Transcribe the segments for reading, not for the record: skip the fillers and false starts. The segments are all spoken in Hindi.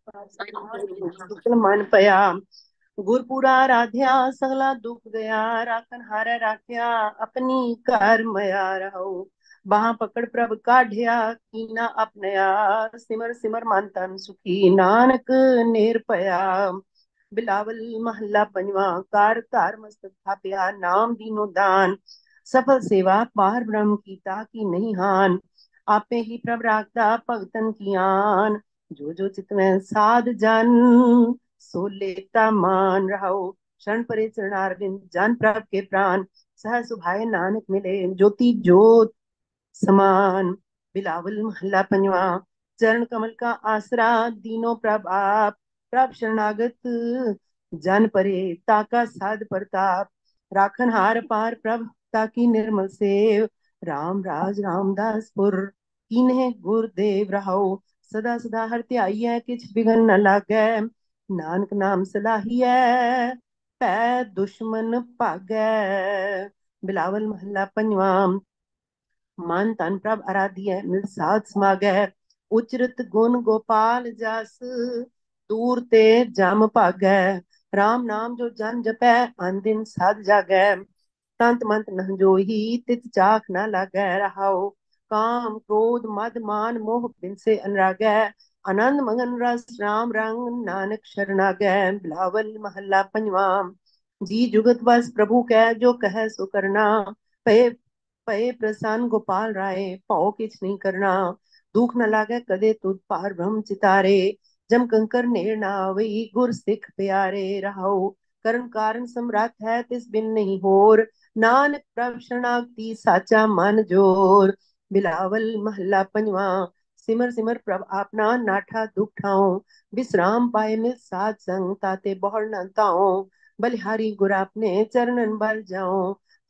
दुखन मन पया गुरपुरा राध्या सगला दुख गया राखन हारे राख्या अपनी कार मया रहो बाह पकड़ प्रभ काढ़िया कीना अपनया सिमर सिमर मन तन सुखी नानक निर्भया बिलावल महला पंजवा कार तार मस्तक थापिया नाम दीनो दान सफल सेवा पार ब्रह्म कीता की नहीं हान आपे ही प्रभ राखदा भगतन की आन जो जो चित में साध जन सो लेता मान रहो शरण परे चरणारविंद जन प्रभ के प्राण सह सुभाए नानक मिले ज्योति ज्योत समान बिलावल महला पंजवा चरण कमल का आसरा दीनों प्रभ आप प्रभ शरणागत जन परे ताका साध प्रताप राखन हार पार प्रभ ताकी निर्मल सेव राम राज रामदासपुर कीन्हे गुरुदेव रहो सदा सदा हर ध्याइयै किछ बिघन न लागै नानक नाम सलाहियै पै दुश्मन भागै बिलावल महला पंजवा मन तन प्रभ आराध्य मिल साध समागै उचरत गुण गोपाल जस दूर ते जम भागै राम नाम जो जन जपै अन दिन साध जागै तंत मंत न जोही तित चाख न लागै रहाओ काम क्रोध मद मान मोह बिनसे अनुरागै आनंद मगन रस राम रंग नानक शरणागै बिलावल महला पंजवा जी जुगत बस प्रभु कै जो कह सो करना पे पए प्रसन्न गोपाल राय पाओ किछ नहीं करना दुख न लागे कदे तुद पार ब्रह्म चितारे जम कंकर नेड़ न आवई गुर सिख प्यारे रहाओ कर्म कारण समरथ है तिस बिन नहीं होर नानक प्रभ शरणागति साचा मन जोर बिलावल महला पंजवा सिमर सिमर प्रभ आपना नाठा दुख ठाओ विश्राम पाए मिल साध संग ताते बहुर न ताओ बलिहारी गुर आपने चरणन बल जाओ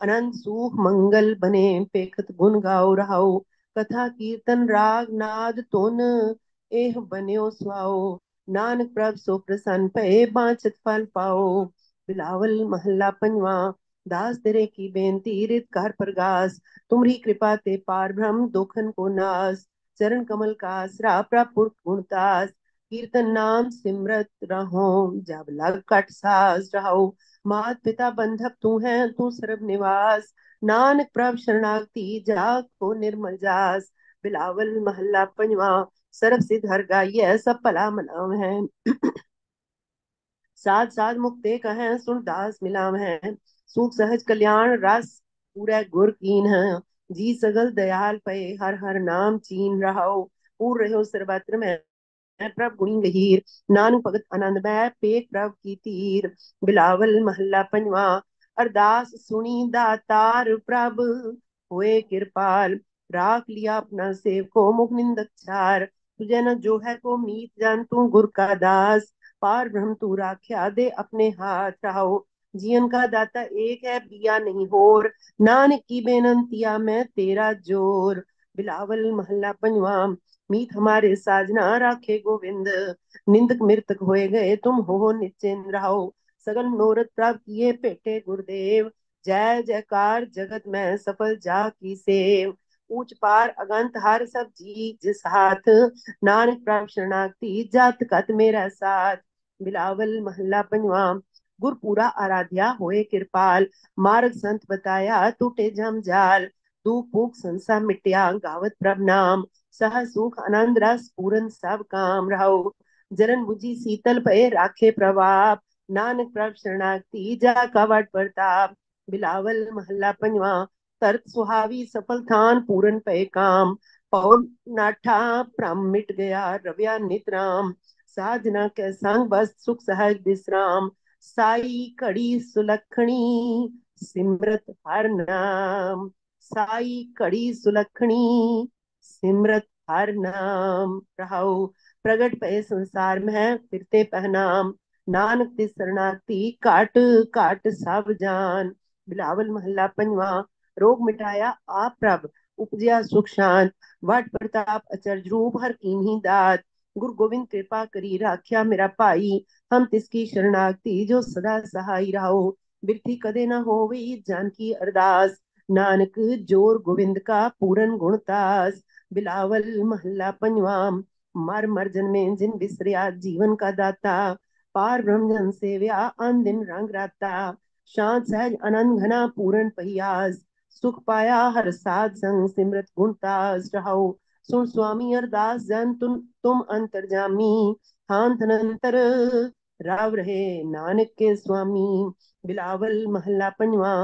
अनंत सुख मंगल बने पेखत गुण गाओ रहाओ कथा कीर्तन राग नाद तुन एह बन्यो सुआओ नानक प्रभ सो प्रसन्न भये बांछत फल पाओ बिलावल महला पंजवा दास तेरे की बेनती रित कर प्रगास तुमरी कृपा ते पार ब्रह्म दोखन को नास चरण कमल का आसरा प्रभु गुणतास कीर्तन नाम सिमरत रहो जब लग कट सास रहो मात पिता बंधक तू है तू सर्व निवास नानक प्रभ शरणागति जाग को निर्मल जास बिलावल महला पंजवा सर्व सिद्ध हर गाइय सब भला मनाव है साध साध मुक्ते कहें सुन दास मिलाम है सुख सहज कल्याण रस पूरा गुर कीन है जी सगल दयाल पे हर हर नाम चीन रहो पूर रहो सर्वत्र में प्रभ गुणी गहीर नानक भगत आनंद में पेट प्रभ की तीर बिलावल महला पंजवा अरदास सुनी दातार प्रभ होए कृपाल राख लिया अपना सेवको मुख निंदक छार तुझे न जो है को मीत जान तू गुर का दास पार ब्रह्म तू राख्या दे अपने हाथ रहो जीवन का दाता एक है बिया नहीं होर नानक की बेनंतिया मैं तेरा जोर बिलावल महला पंजवा मीत हमारे साजना राखे गोविंद निंदक मृतक होए गए तुम हो निश्चिंत रहो सगल मनोरथ प्राप्त किए पेटे गुरुदेव जय जयकार जगत में सफल जा की सेव ऊंच पार अगंत हर सब जी जिस हाथ नानक प्राप्त शरणागति जात कत मेरा साथ बिलावल महला पंजवा गुरपुरा आराध्या होए कृपाल मार्ग संत बताया टूटे जम जाल दुख भूख संसा मिट्या गावत प्रभ नाम सह सुख आनंद रस पूरन सब काम रहो जरन बुझी शीतल भय राखे प्रभाप नानक प्रभ शरणागति जा कवट प्रताप बिलावल महला पंजवा तरत सुहावी सफल थान पूरन पे काम पौन नाठा प्रम मिट गया रव्या नित राम साधना के संग बस सुख सहज विश्राम साई कड़ी सुलखणी सिमरत हर नाम साई कड़ी सुलखणी सिमरत हर नाम रहाओ प्रगट पे संसार में फिरते पहनाम नानक तिस शरणागति काट काट सब जान बिलावल महला पंजवा रोग मिटाया आप प्रभ उपजया सुख शांत वट प्रताप अचरज रूप हर कीन्ही दात गुरु गोविंद कृपा करी राख्या मेरा भाई हम तिसकी शरणागति जो सदा सहाय रहो बिरथी कदे न होवी जानकी अरदास नानक जोर गोविंद का पूरन गुणतास बिलावल महला पंजवा मर मर जन्मे जिन बिसरिया जीवन का दाता, पार ब्रह्म जन सेव्या अन दिन रंग राता, शांत सहज आनंद घना पूरन पहियास, सुख पाया हर साध संग सिमरत गुणतास रहो। सुन स्वामी अरदास जन तुम अंतर्जामी, हांत अनंतर राव रहे नानक के स्वामी। बिलावल महला पंजवा।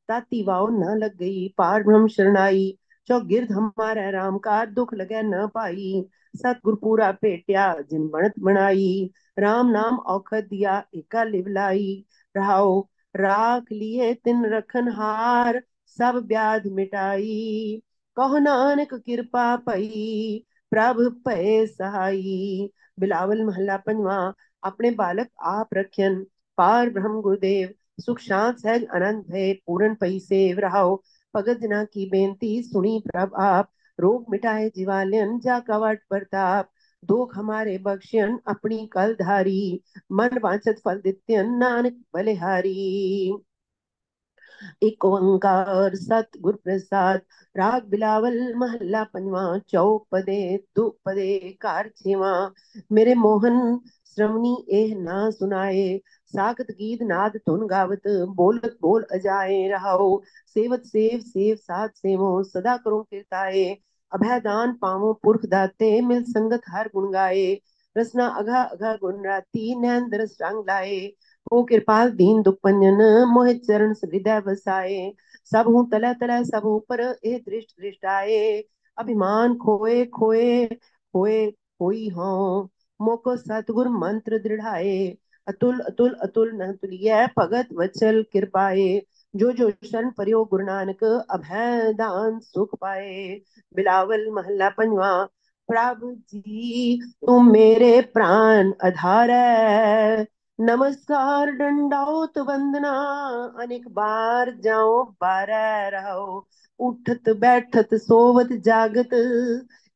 ताती वाव न लग गई पार ब्रह्म शरणाई, चौगिर्द हमारा राम का दुख लगे न पाई, सतगुर पूरा पेटिया जिन बनत बनाई, राम नाम औखद दिया एका लिवलाई, रहाओ राख लिए तिन रखन हार, सब ब्याध मिटाई, कहो नानक कृपा पई प्रभ भय सहाई। बिलावल महला पंजवा। अपने बालक आप रखन पार ब्रह्म गुरुदेव, सुख शांत सहज आनंद भय पूरन पई सेव रहाओ, भगत जना की बेनती सुनी प्रभ आप, रोग मिटाए जीवालयन जा कवट प्रताप, दोख हमारे बख्शियन अपनी कल धारी, मन वांछत फल दित्यन नानक बलिहारी। एक ओंकार सतगुर प्रसाद। राग बिलावल महला पंजवा। चौपदे दुपदे कार छेवा, मेरे मोहन श्रवणी एह ना सुनाए, सागत गीत नाद धुन गावत बोलत बोल अजाए रहाओ, सेवत सेव सेव साध सेवो सदा करो कीर्ताए, अभय दान पावो पुरख दाते मिल संगत हर गुण गाए, रसना अघा अघा गुण राती नैन दरस रंग लाए, हो कृपाल दीन दुख भंजन मोहि चरण हृदय बसाए, सब हूँ तले तले सब ऊपर ए दृष्ट दृष्ट आए, अभिमान खोए खोए खोए होई हो, मोको सतगुर मंत्र दृढ़ाए, अतुल अतुल अतुल न तुलिय भगत वत्सल कृपाए, जो जो शरण परियो गुरु नानक अभय दान सुख पाए। बिलावल महला पंजवा। प्रभु जी तुम मेरे प्राण आधार है, नमस्कार दंडौत वंदना अनेक बार जाओ बारह रहो, उठत बैठत सोवत जागत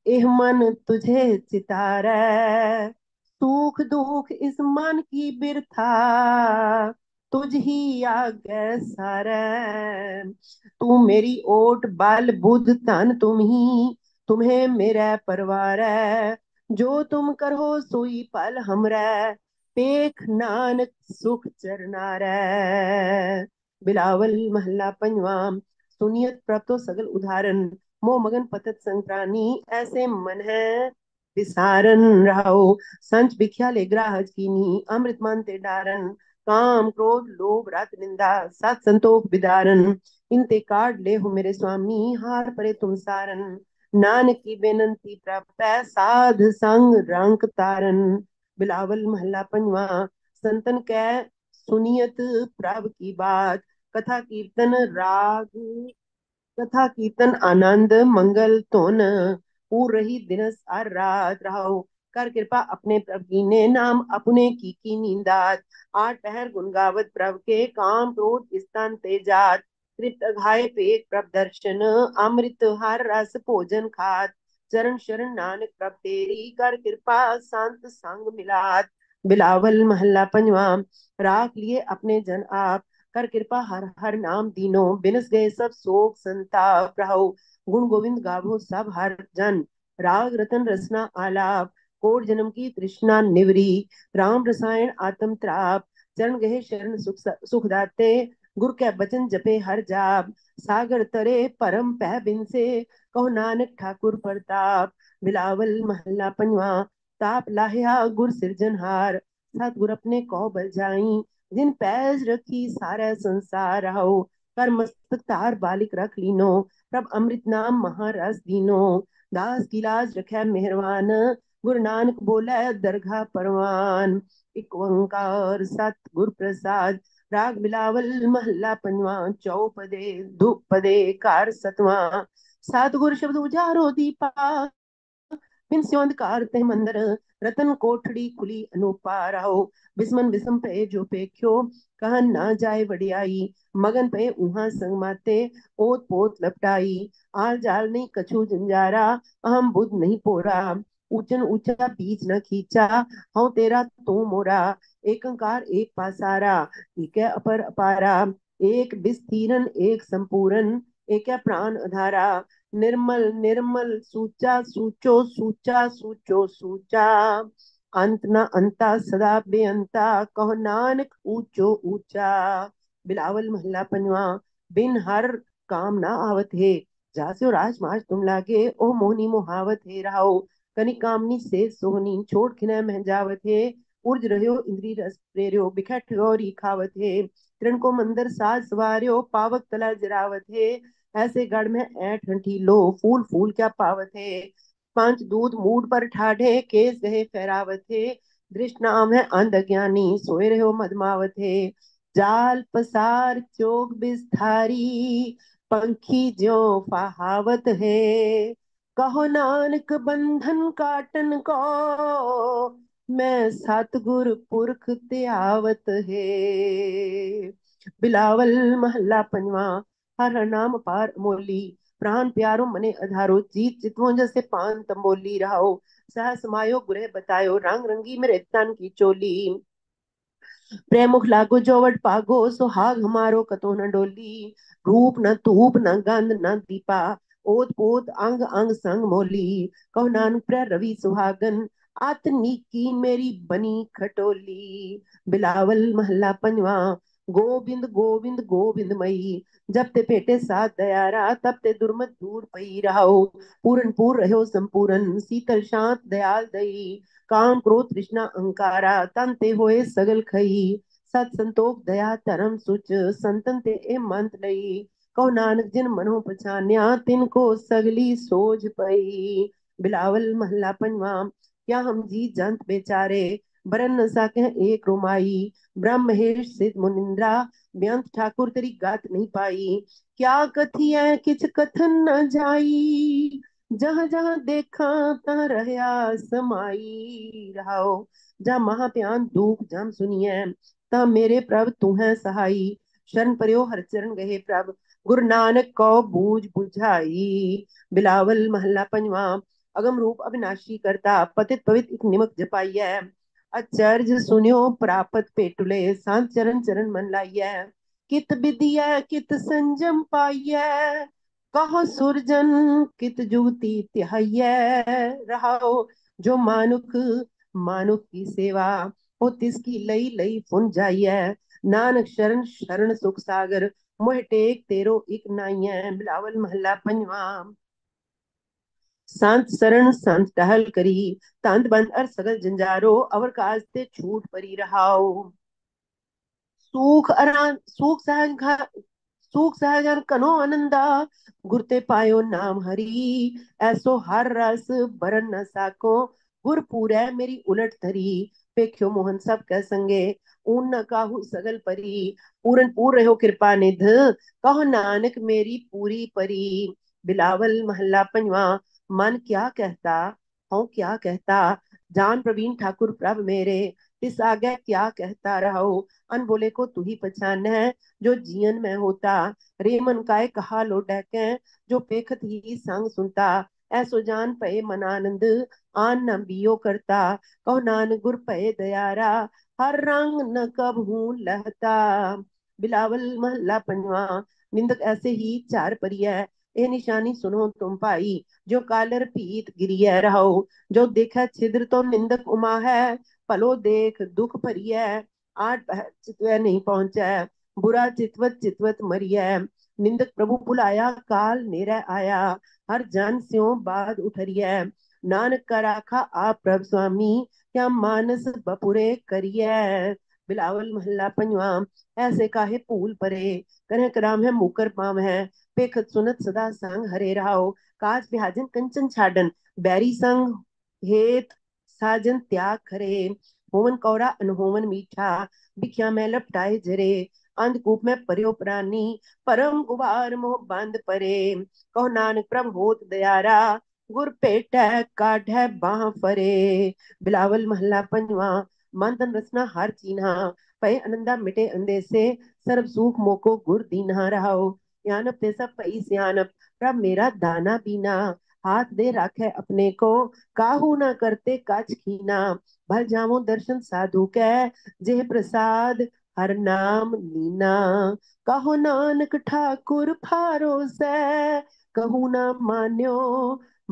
एह मन तुझे चितारै, सुख दुख इस मन की बिरथा तुझ ही आगे सारै, तू मेरी ओट बल बुध धन तुम ही, तुम्हें मेरा परवार है, जो तुम करो सोई पल हमरै, पेख नानक सुख चरना रै। बिलावल महला पंजवा। सुनियत प्रभु सगल उदाहरण, मोह मगन पतत संक्रानी ऐसे मन है विसारन रहो, संच बिख्या ले ग्राहज कीनी अमृत मन ते डारन, काम क्रोध लोभ रत निंदा सत संतोख बिदारन, इनते काट ले हो मेरे स्वामी हार परे तुम सारन, नानक की बेनंती प्रभ साध संग रंक तारन। बिलावल महला पंजवा। संतन कै सुनियत प्रभ की बात, कथा कीर्तन राग कथा कीर्तन आनंद मंगल धुन, पूर रही दिनस हर रात रहो, कर कृपा अपने प्रभु की ने नाम अपने की नींदात, आठ पहर गुण गावत प्रभु के काम क्रोध स्तन तेजात, तृप्त घाय पेट प्रभ दर्शन अमृत हर रस भोजन खात, चरण शरण नानक प्रभ तेरी कर कृपा संत संग मिलात। बिलावल महला पंजवा। राख लिए अपने जन आप, कर कृपा हर हर नाम दीनो, बिनस गए सब शोक संताप रहो, गुण गोविंद गावो सब हर जन, राग रतन रसना आलाप, कोट जन्म की तृष्णा निवरी, राम रसायन आत्म त्राप, चरण गहे शरण सुख दाते, गुर के बचन जपे हर जाप, सागर तरे परम पह बिन से, कहो नानक ठाकुर प्रताप। बिलावल महला पंजवा। ताप लाहिया गुर सिरजनहार, सतगुर अपने कौ बल जाई, जिन पैज रखी सारा संसार रहो, कर मस्तक तार बालिक रख लीनो, प्रभ अमृत नाम महारस दीनो, दास की लाज रखे मेहरबान, गुरु नानक बोले दरगाह परवान। एक ओंकार सत गुर प्रसाद। राग बिलावल महला पंजवा। चौपदे दुपदे कार सतवा, सतगुर शब्द उजारो दीपा, बिन स्योंधकार ते मंदर, रतन कोठड़ी खुली अनूपा रहो, बिस्मन बिसम पे जो पेख्यो, कहन ना जाए वडियाई, मगन पे उहा संग माते ओत पोत लपटाई, आल जाल नहीं कछु जंजारा, अहम बुद्ध नहीं पोरा, ऊंचन ऊंचा बीच न खींचा, हूँ तेरा तू मोरा, एक अंकार एक पासारा, एक है अपर अपारा, एक विस्तीरन एक संपूरन, एक है प्राण अधारा, निर्मल निर्मल सूचा सूचो सूचा सूचो सूचा, अंत न अंता सदा बेअंता, कहो नानक ऊंचो ऊंचा। बिलावल महला पंजवा। बिन हर काम ना आवत है, जास्यो राजमाज तुम लागे, ओ मोहनी मोहावत है रहाओ। कनी कामनी से सोहनी छोड़ खिन महजावत है, उर्ज रह्यो इंद्री रस प्रेरियो, बिखट गौरी खावत है। तृण को मंदिर साज सवारियो, पावक तला जरावत है। ऐसे गढ़ में ऐठ हंठी लो, फूल फूल क्या पावत है। पांच दूध मूड पर ठाढ़े, केस गहे फहरावत है। दृष्ट नाम है अंध ज्ञानी, सोए रहो मदमावत है। जाल पसार चोग बिस्तारी, पंखी ज्यो फहावत है। कहो नानक बंधन काटन को, मैं सतगुर पुरख त्यावत है। बिलावल महला पंजवा। हर हर नाम पार अमोली, प्राण प्यारो मने अधारो, जीत चितवो जैसे पान तंबोली रहाओ। सह समायो गुरे बतायो, रंग रंगी मेरे तन की चोली। प्रेमुख लागो जोवट पागो, सुहाग हमारो कतो न डोली। रूप न धूप न गंध न दीपा, ओत पोत अंग अंग संग मोली। कहो नानक प्र रवि सुहागन, आतनी की मेरी बनी खटोली। बिलावल महला पंजवा। गोविंद गोविंद गोविंद मई, जब ते पेटे साथ दयारा, तब ते दुर्मत दूर पई रहो। पूरन पूर रहो संपूरन, शीतल शांत दयाल दई। काम क्रोध तृष्णा अहंकारा, तन ते होए सगल खई। सत संतोख दया धर्म सुच, संतन ते ए मंत लई। कहो नानक जिन मनो पछान्या, तिनको सगली सोझ पई। बिलावल महला पंजवा। क्या हम जी जंत बेचारे, बरन न साके एक रुमाई। ब्रह्म महेश सिद्ध मुनिंद्रा, बेअंत ठाकुर तेरी गात नहीं पाई। क्या कथिय किछ कथन न जाई, जहां जहां देखा तहां रहया समाई रहाओ। जा महाप्यान दुख जम सुनिए, ता मेरे प्रभ तू है सहाई। शरण पर्यो हर चरण गहे प्रभ, गुरु नानक को बूझ बुझाई। बिलावल महला पंजवा। अगम रूप अविनाशी करता, पतित पवित एक निमक जपाइय। अचर्ज सुन्यो प्रापत पेटुले, सांत चरण चरण मन लाइय। कित विधिय कित संजम पाइय, कहो सुरजन कित जुगति त्याह्य रहाओ। जो मानुख मानुख की सेवा, हो तिसकी लई लई फुन जाइय। नानक शरण शरण सुख सागर, मोह टेक तेरो इक नाइय। बिलावल महला पंजवा। संत शरण संत टहल करी, तंत बंद अर सगल जंजारो, अवर काज ते छूट परी रहाओ। सुख अरा सुख सहज सुख सहजन कनो आनंदा, गुरते पायो नाम हरि। ऐसो हर रस बरन न साको, गुर पूरै मेरी उलट धरी। पेख्यो मोहन सब कह संगे, ऊन न काहू सगल परी। पूरन पूर रहो कृपा निध, कहो नानक मेरी पूरी परी। बिलावल महला पंजवा। मन क्या कहता, हूँ क्या कहता, जान प्रवीण ठाकुर प्रभ मेरे। तिस आगे क्या कहता रहो, अन बोले को तू ही पहचान है, जो जियन में होता। रे मन काय कहा लो डहके, जो पेखत ही संग सुनता। ऐसो जान पए मन आनंद, आन न बियो करता। कहो नान गुर पए दयारा, हर रंग न कब हूं लहता। बिलावल महला पंजवा। निंदक ऐसे ही चार परिय, ए निशानी सुनो तुम पाई। जो कालर पीत गिरिय रहो, जो देखा छिद्र तो निंदक उमा है। पलो देख दुख भरिय, आठ पहर चितवे नहीं पहुंचा। बुरा चितवत चितवत मरिय, निंदक प्रभु बुलाया काल नेरे आया। हर जन स्यों बाद उठरिय, नानक का राखा आप प्रभ स्वामी, क्या मानस बपुरे करिय। बिलावल महला पंजवा। ऐसे काहे फूल परे, कन्ह कराम है मुकर पाम है। पेखत सुनत सदा संग हरे रहाओ, काज बिहाजन कंचन छाडन, बैरी संग हेत साजन त्याग करे। होवन कौरा अनहोवन मीठा, बिख्या में लपटाए जरे। अंधकूप में पर्यो प्राणी, परम गुबार मोह बंद परे। कहो नानक प्रभ होत दयारा, गुर पेट काढ़ बाह फरे। बिलावल महला पंजवा। मन तन रसना हर चीन्हा, पै आनंदा मिटे अंधे से। सर्व सुख मोको गुर दीन्हा रहाओ। यानप ते सब पई सियानप, प्रभ मेरा दाना बीना। हाथ दे राखे अपने को, काहू ना करते काज कीना। भल जामो दर्शन साधु कै, जेह प्रसाद हर नाम लीना। कहो नानक ठाकुर फारो से, कहू न मान्यो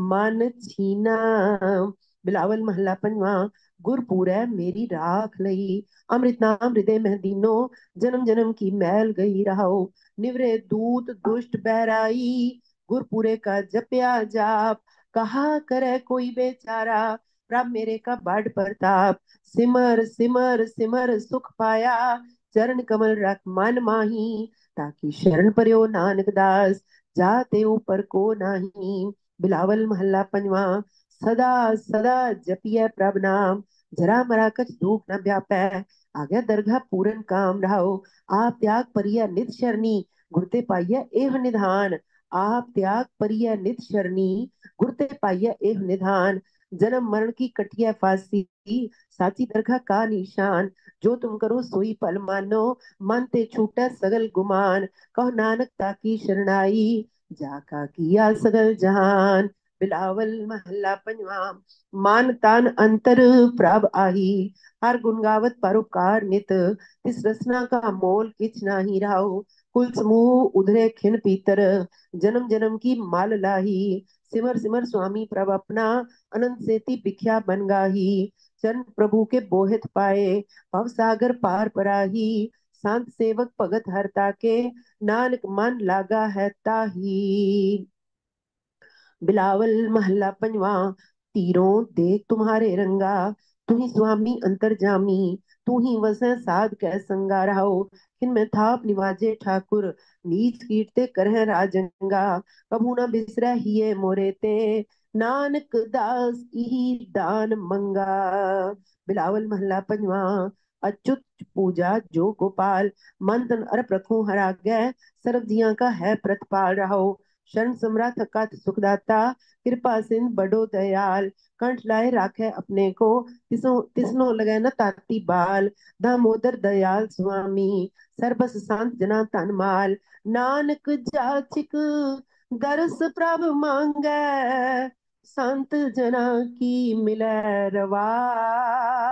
मन छीना। बिलावल महला पंजवा। गुरपुरै मेरी राख लई, अमृत नाम हृदय में दीनो, जन्म जन्म की मैल गई रहो। निवरे दूत दुष्ट बहराई, गुरपुरे का जपया जाप, कहा करे कोई बेचारा, प्रभ मेरे का बड़ प्रताप। सिमर सिमर सिमर सुख पाया, चरण कमल रख मन माही, ताकि शरण पर्यो नानक दास, जाते ऊपर को नाही। बिलावल महला पंजवा। सदा सदा जपिय प्रभ नाम, जरा मरा कछ दुख न व्यापै, आज्ञा दरगाह पूरन काम रहो। आप त्याग परिय नित शरणी, गुरते पाइय एह निधान। आप त्याग परिय नित शरणी, गुरते पाइय एह निधान। जन्म मरण की कटिया फांसी, साची दरगाह का निशान। जो तुम करो सोई पल मानो, मन ते छूटे सगल गुमान। कहो नानक ताकी शरणाई, जाका किया सगल जहान। बिलावल महला पंजवा। मान तान अंतर प्रभ आही, हर गुण गावत परोपकार नित, तिस रसना का मोल किछ नाही राहो। कुल समूह उधरे खिन पीतर, जन्म जन्म की माल लाही। सिमर सिमर स्वामी प्रभ अपना, अनंत सेति भिख्या बन गाही। चरण प्रभु के बोहित पाए, भव सागर पार पराही। संत सेवक भगत हरता के, नानक मन लागा है ताही। बिलावल महला पंजवा। तीरों देख तुम्हारे रंगा, तू ही स्वामी अंतर्जामी, तू ही वसै साध कै संगा रहो। किन में थाप निवाजे ठाकुर, नीच कीटते करह राजंगा। कबू न बिसरै हिये मोरे ते, नानक दास इही दान मंगा। बिलावल महला पंजवा। अच्युत पूजा जो गोपाल, मन तन अरप रखूं हर आगे, सर्व जियां का है प्रतिपाल रहो। शरण समर्थ अकथ सुखदाता, कृपा सिंध बड़ो दयाल। कंठ लाए राखे अपने को, तिसनो लगे न ताती बाल। दामोदर दयाल स्वामी, सरबस शांत जना तन माल। नानक जाचिक दरस प्रभ मांगे, संत जना की मिलै रवाल।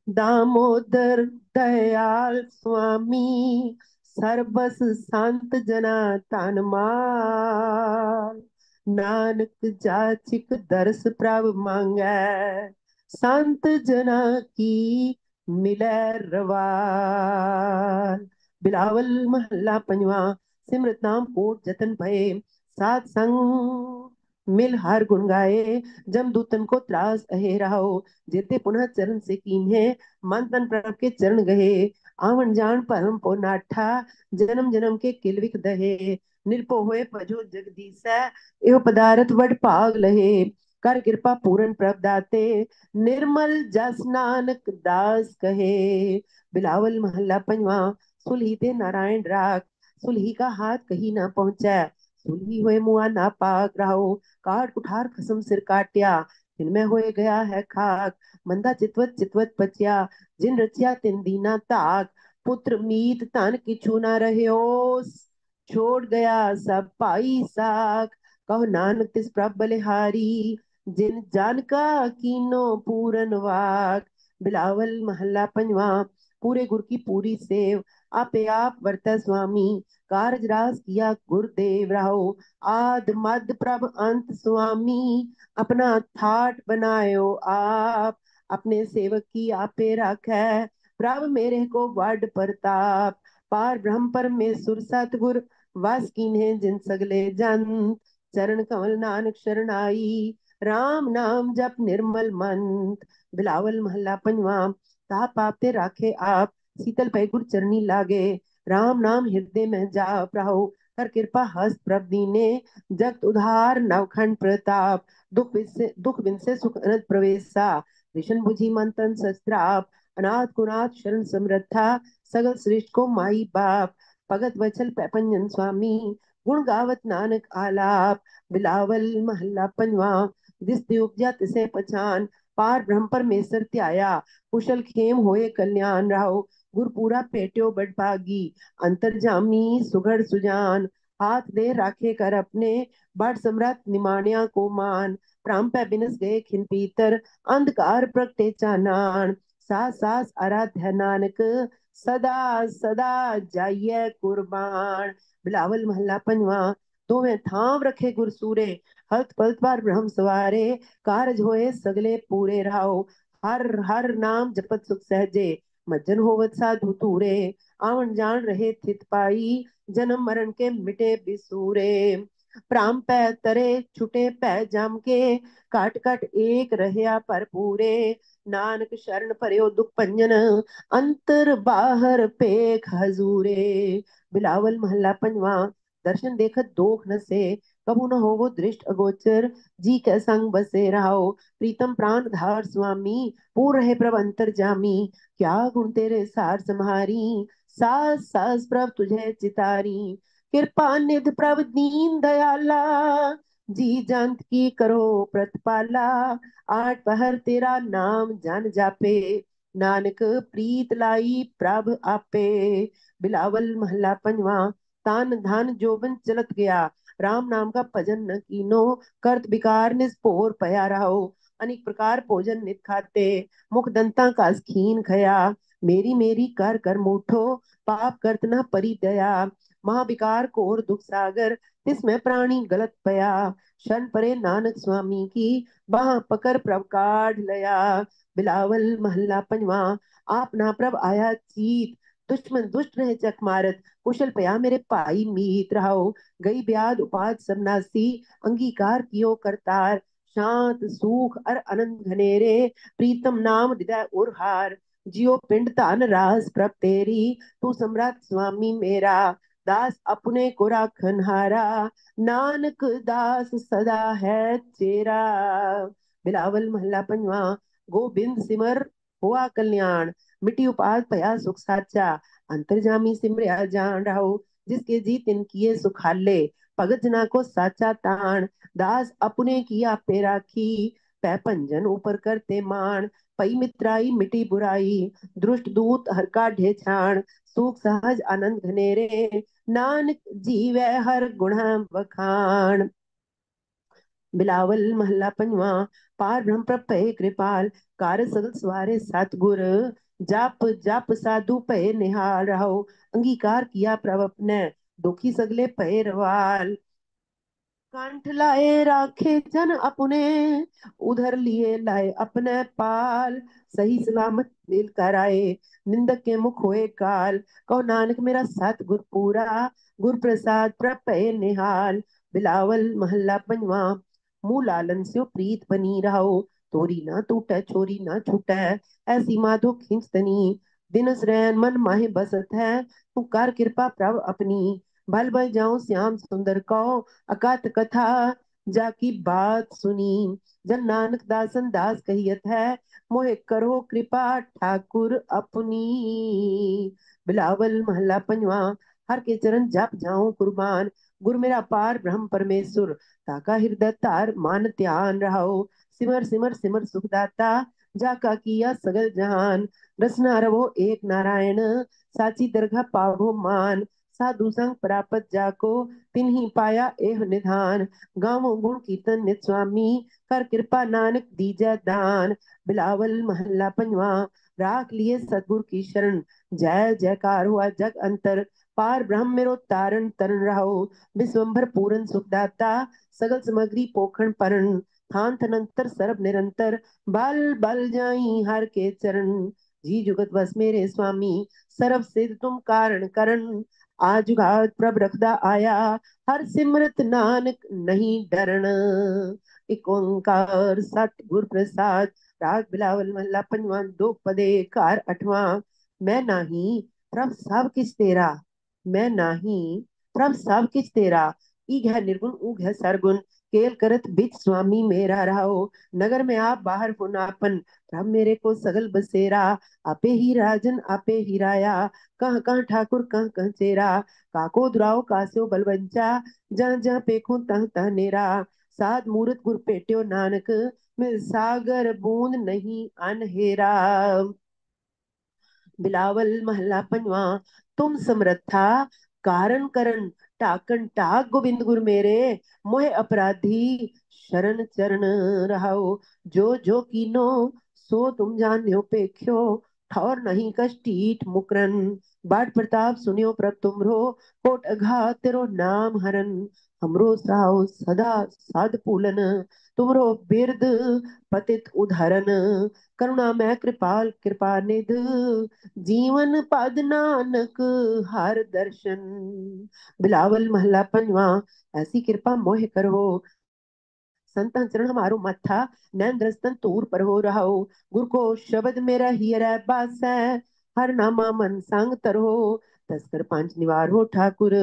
दामोदर दयाल स्वामी, सरबस संत जना तन माल। नानक जाचिक दरस प्रभ मांगै, संत जना की मिलै रवाल। बिलावल महला पंजवा। सिमरत नाम कोट जतन भये, सात संग मिल हर गुण गाए। जम दूतन को त्रास अहे रहो, जेते पुनः चरण से कीन्हे, मन तन प्रभ के चरण गहे। आवन जान परम पो नाठा, जन्म जन्म के किलविख दहे। निरपो होए भजो जगदीश, एहो पदारथ वड भाग लहे। कर कृपा पूरन प्रभ दाते, निर्मल जस नानक दास कहे। बिलावल महला पंजवा। सुलही ते नारायण राख, सुलही का हाथ कहीं ना पहुंचे, सुलही हुए मुआ ना पाक रहो। काट कुठार खसम सिर काट्या, जिनमें होए गया है खाक। मंदा चितवत चितवत पचिया, जिन रचिया तिन दीना ताक। पुत्र मीत तन किछु ना रह्यो, छोड़ गया सब पाई साक। कहो नानक तिस प्रभ बलिहारी, जिन जान का कीनो पूरन वाक। बिलावल महला पंजवा। पूरे गुर की पूरी सेव, आपे आप वर्ता स्वामी। कारज रास किया गुरुदेव रहो, आद मद प्रभ अंत स्वामी। अपना ठाट बनायो आप, अपने सेवक की आपे राखै। प्रभ मेरे को वड प्रताप, पार ब्रह्म परमेश्वर सतगुर, वास कीन्हे जिन सगले जन। चरण कमल नानक शरणाई, राम नाम जप निर्मल मंत। बिलावल महला पंजवा। ताप आपते राखे आप, शीतल पै गुर चरनी लागे। राम नाम हृदय में जाप रहो, कर कृपा हस्त प्रभ दीने। जगत उधार नवखंड प्रताप, दुख बिनसे सुख अनंत प्रवेशा। विष्णु बुझी मन तन शस्त्राप, अनाथ कुनाथ शरण समृद्धा। सगल श्रेष्ठ को माई बाप, भगत वचल पैपंजन स्वामी। गुण गावत नानक आलाप। बिलावल महला पंजवा। जिस उपजा तिसे पहचान, पार ब्रह्म परमेश्वर त्याया। कुशल खेम होए कल्याण रहो, गुरपूरा पेट्यो बडभागी। अंतर्जामी सुगढ़ सुजान, हाथ दे राखे कर अपने। बड़ सम्राट निमाणिया को मान, प्राम पे बिनस गए खिन पीतर। अंधकार प्रगटे चानान, सास सास आराध्य नानक। सदा सदा जाइए कुर्बान। बिलावल महला पंजवा। दोवें थाम रखे गुरसूरे, हल्त पलत बार ब्रह्म सवारे, कारज होए सगले पूरे रहाओ। हर हर नाम जपत सुख सहजे, मज्जन होवत साधु तूरे। आवन जान रहे थित पाई, जन्म मरण के मिटे बिसूरे। प्राम पै तरे छुटे पै जम के, काट काट एक रहया पर पूरे। नानक शरण परयो दुख भंजन, अंतर बाहर पेख हजूरे। बिलावल महला पंजवा। दर्शन देखत दोख न से, कबू न हो वो दृष्ट अगोचर। जी के संग बसे रहो, प्रीतम प्राण धार स्वामी। पूर रहे प्रभ अंतर जामी, क्या गुण तेरे सार सम्हारी। सास सास प्रभ तुझे चितारी, कृपा निध प्रभ दीन दयाला। जी जंत की करो प्रतिपाला, आठ पहर तेरा नाम जन जापे। नानक प्रीत लाई प्रभ आपे। बिलावल महला पंजवा। तान धन जोबन चलत गया, राम नाम का भजन न कीनो। करत विकार निस्पोर पया रहो, अनेक प्रकार भोजन नित खाते। मुख दंता का खीन खया, मेरी मेरी कर कर मूठो। पाप करत न परी दया, महाविकार कोर दुख सागर। तिसमें प्राणी गलत पया, शरण परे नानक स्वामी की। बाह पकड़ प्रभ काढ़ लया। बिलावल महला पंजवा। आप ना प्रभ आया चीत, दुश्मन दुष्ट रहे चक मारत। कुशल पया मेरे भाई मीत रहो, गई ब्याद उपाध सबनासी। अंगीकार कियो करतार, शांत सुख अर अनंत घनेरे। प्रीतम नाम हृदय उर हार, जियो पिंड धन रास प्रभ तेरी। तू सम्राट स्वामी मेरा, दास अपने को राखन हारा। नानक दास सदा है चेरा। बिलावल महला पंजवा। गोबिंद सिमर हुआ कल्याण, मिट्टी उपाध पया सुख साचा। अंतर्जामी सिमरया जान रहो, जिसके जी तिन किए सुखाले। भगत जना को साचा ताण, दास अपने किया पे राखी। पै भंजन ऊपर करते मान, पई मित्राई मिटी बुराई। दुष्ट दूत हर का ढे छाण, सुख सहज आनंद घनेरे। नानक जीवै हर गुण बखान। बिलावल महला पंजवा। पार ब्रह्म प्रपय कृपाल, कार सगल सवारे सतगुर। जाप जाप साधु पय निहाल रहो, अंगीकार किया प्रभ अपने। दुखी सगले पय रवाल, कंठ लाए राखे जन अपने। उधर लिए लाए अपने पाल, सही सलामत दिल कराए। निंदक के मुख होए काल, कहो नानक मेरा सतगुर पूरा। गुर प्रसाद प्रपय निहाल। बिलावल महला पंजवा। मुँह लालन से प्रीत बनी रहो, तोरी ना टूटे छोरी ना छूटे। ऐसी माधो खींच तनी, दिनस रैन मन माहे बसत है। तू कर कृपा प्रभ अपनी, भल भल जाऊं श्याम सुंदर को। अकात कथा जाकी बात सुनी, जन नानक दासन दास कहियत है। मोहे करो कृपा ठाकुर अपनी। बिलावल महला पंजवा। हर के चरण जप जाऊं कुर्बान, गुरु मेरा पार ब्रह्म परमेश्वर। ताका हृदय तार मान ध्यान रहो, सिमर सिमर सिमर सुखदाता। जाका किया सगल जहान, रसना रवो एक नारायण। साची दरगाह पावो मान, साधु संग प्राप्त जाको। तिन्ही पाया एह निधान, गावो गुण कीर्तन नित स्वामी। कर कृपा नानक दीजै दान। बिलावल महला पंजवा। राख लिए सतगुर की शरण, जय जयकार हुआ जग अंतर। पार ब्रह्म मेरो तारण तरण रहो, विश्वम्भर पूरन सुखदाता। सगल समग्री पोखण परण, थान थनंतर सरब निरंतर। बल बल जाई हर के चरण, जी जुगत बस मेरे स्वामी। सर्व सिद्ध तुम कारण करण, आज जुगाद प्रभ रखदा आया। हर सिमरत नानक नहीं डरण। एक ओंकार सतगुर प्रसाद। राग बिलावल महला पंजवा। दो पदे कार अठवां। मैं नाही प्रभ सब किछ तेरा, मैं नाही प्रभ सब किछ तेरा। ईग है निर्गुण ऊग है सरगुण, केल करत बिच स्वामी मेरा रहो। नगर में आप बाहर पुनापन, प्रभ मेरे को सगल बसेरा। आपे ही राजन आपे ही राया, कह कह ठाकुर कह कह चेरा। काको दुराओ कास्यो बलवंचा, जहाँ जहाँ पेखो तह तह नेरा। साध मूरत गुर पेट्यो नानक, मिल सागर बूंद नहीं अनहेरा। बिलावल महला पंजवा। तुम समर्था कारण करण, टाकन टाक गोविंद गुर मेरे। मोहे अपराधी शरण चरण रहाओ। जो जो कीनो सो तुम जान्यो पेख्यो, ठौर नहीं कष्टीठ मुकरन। बाट प्रताप सुनियो प्रभ तुमरो, कोट अघात तेरो नाम हरन। हमरो सहाउ सदा साध पूलन, तुमरो बिरद पतित उदाहरण, करुणा मैं कृपाल कृपा निध, जीवन पद नानक हर दर्शन। बिलावल महला पंजवा। ऐसी कृपा मोह करो, संतन चरण हमारो मत्था, नैन दृष्टन तूर पर हो रहो, गुरु को शब्द मेरा हियर बास है, हर नामा मन संग तरहो, तस्कर पंच निवार हो ठाकुर,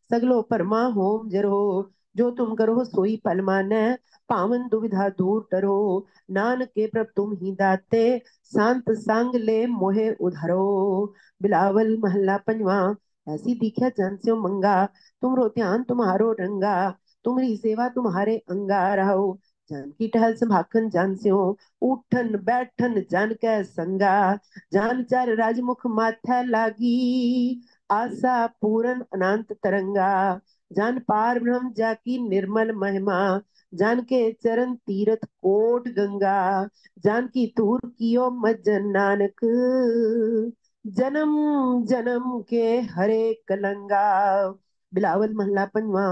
सगलो परमा होम जरो, जो तुम करो सोई पल मानै, पावन दुविधा दूर टरो, नानक के प्रभ तुम ही दाते, संत संग ले मोहे उधरो। बिलावल महला पंजवा। ऐसी दीख्या जन स्यो मंगा, तुमरो ध्यान तुम्हारो रंगा, तुम्हारी सेवा तुम्हारे अंगा रहो, जान की टहल संभाखन जान स्यो, उठन बैठन जान कै संगा, जान चार राजमुख माथे लागी, आशा पूरन अनंत तरंगा, जान पार ब्रह्म जाकी निर्मल महिमा, जान के चरण तीरथ कोट गंगा, जान की तूर कियो मज्जन नानक, जन्म जन्म के हरे कलंगा। बिलावल महला पंजवा।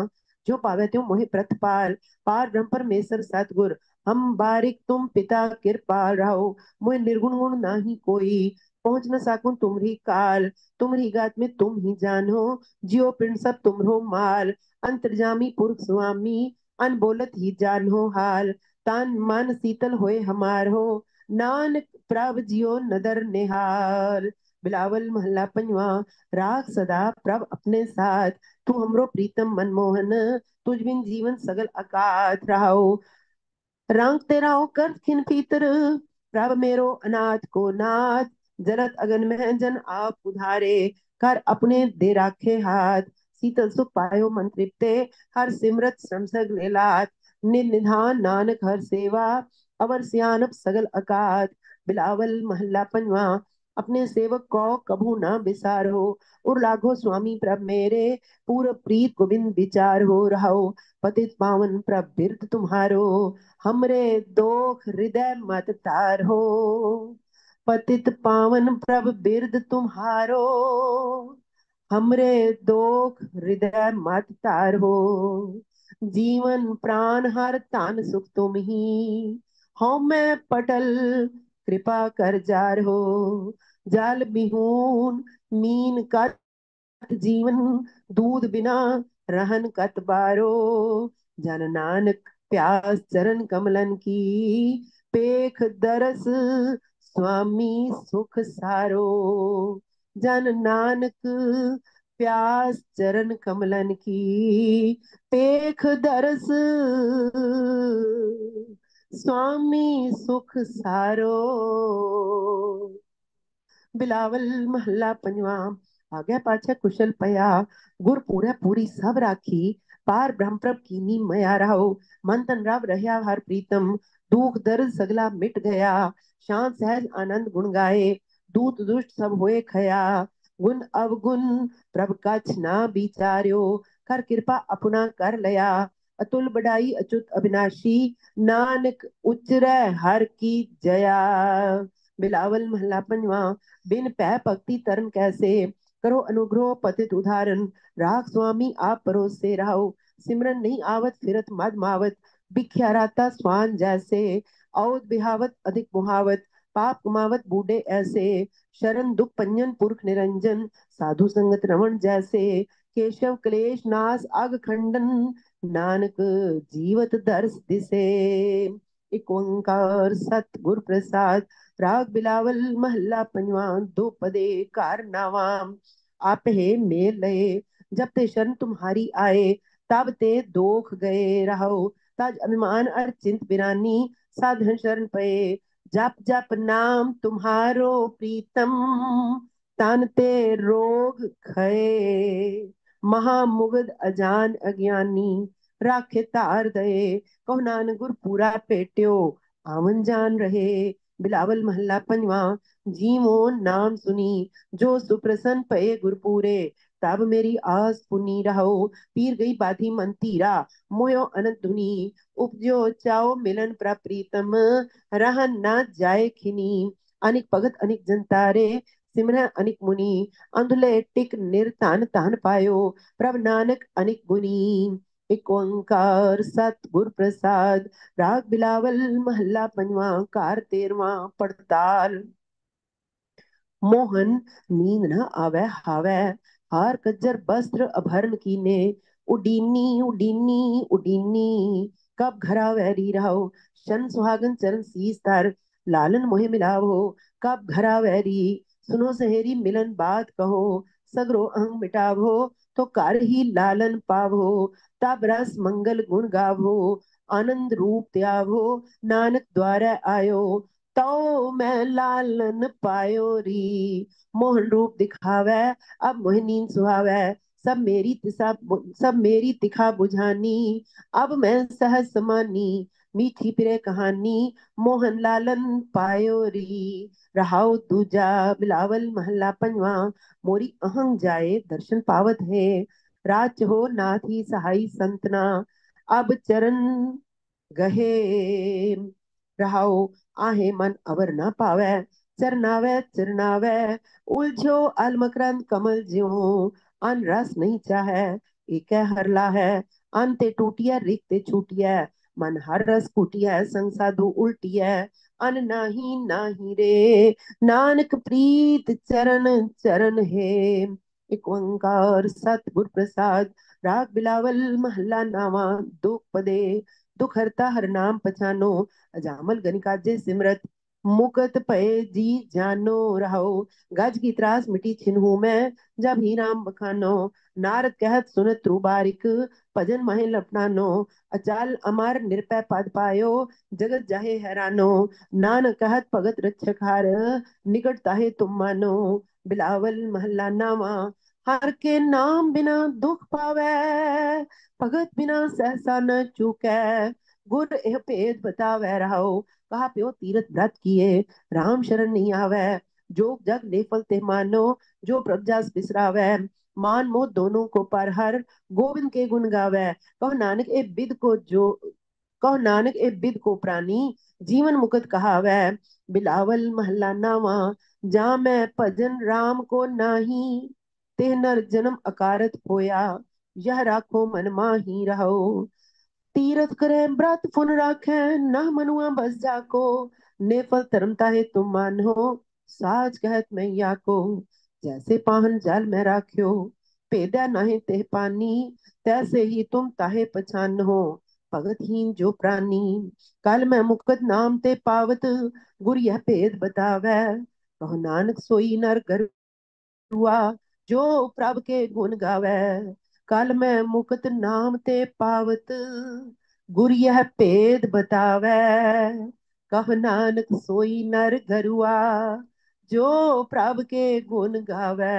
जो पावे त्यों मोहि प्रतपाल, पार ब्रह्म परमेश्वर सतगुर, हम बारिक तुम पिता कृपाल रहो, मोहि निर्गुण गुण नाही कोई, पहुंच न साकुं तुमरी काल, तुमरी गात में तुम ही जानो, जियो पिंड सब तुमरो माल, अंतर्जामी पुरख स्वामी, अनबोलत ही जानो हाल, तान मन शीतल होए हमार हो, नानक प्रभ जियो नदर निहाल। बिलावल महला पंजवा। राग सदा प्रभ अपने साथ, तू हमरो प्रीतम मनमोहन, तुझ बिन जीवन सगल अकाथ रहो, रंग तेरा कर खिन पीतर, प्रभ मेरो अनाथ को नाथ, जरत अगन में जन आप उधारे, कर अपने दे राखे हाथ, शीतल सुख पायो मन तृप्ते, हर सिमरत श्रम सगले लात, निधान नानक हर सेवा, अवर सियानप सगल अकात। बिलावल महल्ला पंजवा। अपने सेवक को कभू ना बिसारो, उर लागो स्वामी प्रभ मेरे, पूर प्रीत गोविंद विचार हो रहो, पतित पावन प्रभ बिरद तुम्हारो, हमरे दोख हृदय मत तारो, पतित पावन प्रभ बिरद तुम्हारो, हमरे दोख हृदय मत तारो, जीवन प्राण हर तान सुख तुम ही, हौ मैं पटल कृपा कर जार हो, जाल बिहून मीन का जीवन, दूध बिना रहन कत बारो, जन नानक प्यास चरण कमलन की, पेख दरस स्वामी सुख सारो, जन नानक प्यास चरण कमलन की, पेख दरस स्वामी सुख सारो। बिलावल महला पंजवा। आगे पाछे कुशल पया, गुर पूरे पूरी सब राखी, पार ब्रह्म प्रभ कीनी मया रहो, मन तन रव रहया हर प्रीतम, दुख दर्द सगला मिट गया, शांत सहज आनंद गुण गाए, दूत दुष्ट सब होए खया, गुण अवगुण प्रभ कछ ना विचार्यो, कर कृपा अपना कर लया, अतुल बड़ाई अच्युत अविनाशी, नानक उचरै हर की जया। बिलावल महला पंजवा। बिन पै भक्ति तरन कैसे, करो अनुग्रह पतित उदाहरण, राख स्वामी आप परोसे रहो, सिमरन नहीं आवत फिरत मद मावत, बिख्या राता स्वान जैसे, औद बिहावत अधिक मुहावत, पाप कमावत बूढ़े ऐसे, शरण दुख पंजन पुरख निरंजन, साधु संगत रमन जैसे, केशव क्लेश नाश अग खंडन, नानक जीवत दर्श दिसे। एक ओंकार सतगुर प्रसाद। राग बिलावल महला पंजवा। दो पदे कार नावाम, आप है मेल लए, जब ते शरण तुम्हारी आए, तब ते दोख गए रहो, तज अभिमान अर चिंत बिरानी, साधन शरण पे, जप जप नाम तुम्हारो प्रीतम, तन ते रोग खए, महामुगध अजान अज्ञानी, राखे तार दए, कहो नानक गुर पूरा पेट्यो, आवन जान रहे। बिलावल महला पंजवा। जीवो नाम सुनी, जो सुप्रसन्न पए गुरपूरे, तब मेरी आस पुनी रहो, पीर गई बाधी मन तीरा, मोयो अनंत धुनी, उपजो चाओ मिलन प्रीतम, रहन न जाए खिनी, अनिक भगत अनिक जनतारे, सिमरन अनिक मुनि, अंधले टिक निर तान तान पायो, प्रभ नानक अनिक गुनी, एक ओंकार सतगुर प्रसाद। राग बिलावल महला पंजवा कार तेरवा पड़ताल। मोहन नींद न आवे हावे, हार कज्जर वस्त्र अभरण कीने। उडीनी उडीनी उडीनी, कब घरा वैरी रहो। शन सुहागन चरण सीस तार, लालन मोहे मिलावो। कब घरा वैरी, सुनो सहेरी मिलन बात कहो। सगरो अहंग मिटावो, तो कर ही लालन पावो। तब रस मंगल गुण गावो, आनंद रूप त्यावो। नानक द्वारा आयो, तो मैं लालन पायो री। मोहन रूप दिखावे, अब मोहिनीन सुहावे। सब मेरी तिखा बुझानी, अब मैं सहज समानी। मीठी प्रिय कहानी, मोहन लालन पायो री। रहाओ दूजा बिलावल महला पंजवा। मोरी अहंग जाए दर्शन पावत है। राज हो नाथ ही सहाई संतना, अब चरण गहे रहाओ। आहे मन अवर न पावे, चरनावे चरनावे। उलझो अलमकरंद कमल ज्यो, अन रस नहीं चाहे। एक हरला है, अंते टूटिया रिक्ते छूटिया। मन हर रस कुटिया, संग साधु उल्टिया। अन नाही नाही रे, नानक प्रीत चरण चरण है। एक ओंकार सतगुर प्रसाद। राग बिलावल महला नावा दुख पदे। दुख हरता हर नाम पछानो, अजामल गनिकाजे सिमरत। मुकत पए जी जानो रहो, गज की त्रास मिटी छिन्हू में, जब ही नाम बखानो। नारद कहत सुनत त्रु बारिक, भजन महे लपटानो। अचाल अमर निरपै पद पायो, जगत जाहे हैरानो। नानक कहत भगत रक्षक हार, निकट ताहे तुम मानो। बिलावल महला नावा। हर के नाम बिना दुख पावे, भगत बिना सहसा न चूकै। गुर एह भेद बतावे रहो, कहा प्यो तीरथ व्रत किए। राम शरण नहीं आवे, जोग जग ले फल ते मानो। जो प्रभ जस बिसरावे, मान मोह दोनों को पर हर। गोविंद के गुण गावे, कहो नानक ए बिद को जो कहो नानक ए बिद को प्राणी, जीवन मुकुत कहावै। बिलावल महला नावा। जा मैं भजन राम को नाही, ते नर जन्म अकारत होया। यह राखो मन माही रहो, तीरथ करे व्रत पुन राखे। न मनुआ बस जाको, नेफल धर्म ताहे तुम मानो। साच कहत मैं या को, जैसे पाहन जल में राख्यो। पेदा नाहे ते पानी, तैसे ही तुम ताहे पछानो। भगतहीन जो प्राणी, कल मैं मुकद नाम ते पावत। गुर यह भेद बतावे, कहो नानक सोई नर हुआ। जो प्रभ के गुण गावे, कल मैं मुकत नाम ते पावत। गुर यह भेद बतावे, कह नानक सोई नर गरुआ। जो प्रभ के गुण गावे।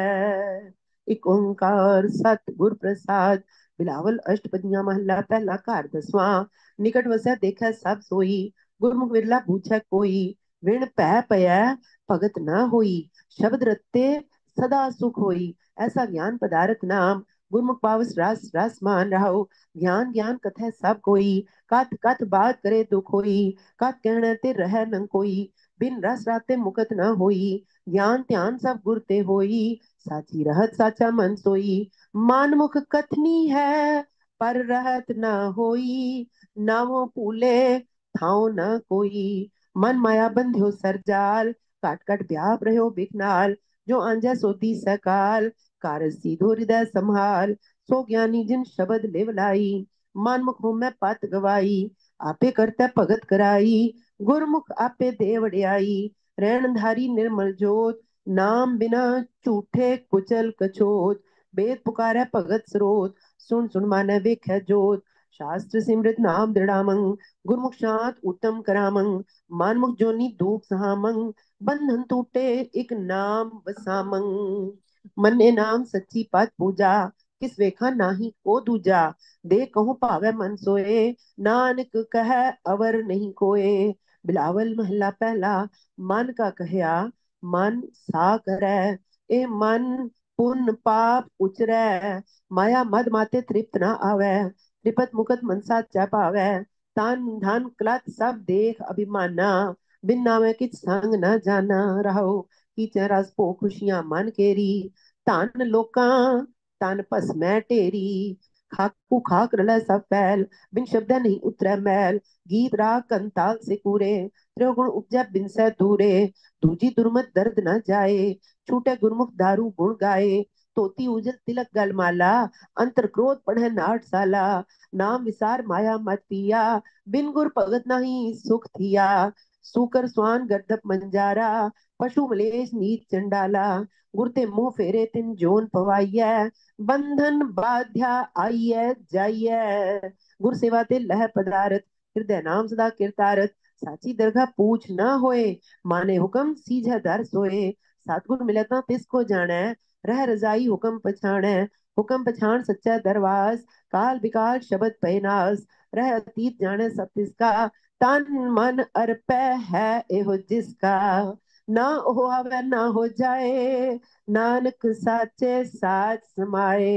एक ओंकार सतगुर प्रसाद। बिलावल अष्टपदियां महला पहला घर दसवां। निकट वसै देखै सब सोई, गुरमुख विरला पूछै कोई। विण पै पयै भगत न होई, शब्द रत्ते सदा सुख होई। ऐसा ज्ञान पदारथ नाम, गुरमुख पावस रस रस मान रहो। ज्ञान ज्ञान कथै सब कोई, कथ कथ बात करे दुख होई। कथ कहने ते रह न कोई, बिन रस राते मुकत न होई। ज्ञान ध्यान सब गुर ते होई, साची रहत साचा मन सोई। मान मुख कथनी है, पर रहत न होई। नावो भूले ठाव न कोई, मन माया बंध्यो सरजाल। काट काट ब्याप रहो बिकनाल, जो आंजा सोती सकाल। कारज सीधो हृदय संभाल, सो ज्ञानी जिन शब्द लेवलाई। मनमुख मैं पत गवाई, आपे करता भगत कराई। गुरमुख आपे दे वड्याई, रैन धारी निर्मल जोत। नाम बिना झूठे कुचल कछोत, बेद पुकारै भगत स्रोत। सुन सुन मानै वेखै जोत, शास्त्र सिमरत नाम दृढ़ामंग। गुरमुख शांत उत्तम करामंग, मानमुख जोनी दूप सहामंग। बंधन टूटे एक नाम वसामंग। मन्ने नाम सच्ची पत पूजा, किस वेखा नाही को दूजा। दे कहूँ पावे मन सोए, नानक कह अवर नहीं कोए। बिलावल महला पहला। मन का कहया मन सा करे, ए मन पुन पाप उचरै। माया मद माते तृप्त न आवे, त्रिपत मुकत मनसा च पावे। तन धन क्लत सब देख अभिमाना, बिन नामे किछ संग न जाना रहो। कीचै रस भो खुशियां मन केरी, धन लोकां तन भस्मै ढेरी। खाकू खाक रलै सब फैल, बिन शब्द नहीं उतरै मैल, गीत राग कंताल से कूरे, त्रिगुण उपजै बिन सै दूरे, दूजी दुर्मत दर्द न जाए, छूटे गुरमुख दारू गुण गाए, तोती उजल तिलक गलमाला, अंतर क्रोध पढ़े नाटशाला, नाम विसार माया मत पिया, बिन गुर भगत नहीं सुख थिया, सूकर स्वान गर्दप मंजारा, पशु मलेश नीच चंडाला, गुरते मुंह फेरे तिन जोन पवाइयै, बंधन बाध्या आइयै जाइयै, गुर सेवा ते लह पदारथ, हृदय नाम सदा किरतारथ, साची दरगाह पूछ ना होए, माने हुक्म सीझे दर सोए, सतगुर मिले ता तिसको जाने, रह रजाई हुक्म पछाणे, हुक्म पछाण सच्चा दरवास, काल विकाल शब्द पैनास, रह अतीत जाने सब तिसका, तन मन अर्पै है एहो जिसका, ना हो हवै ना हो जाए, नानक साचे साच समाए।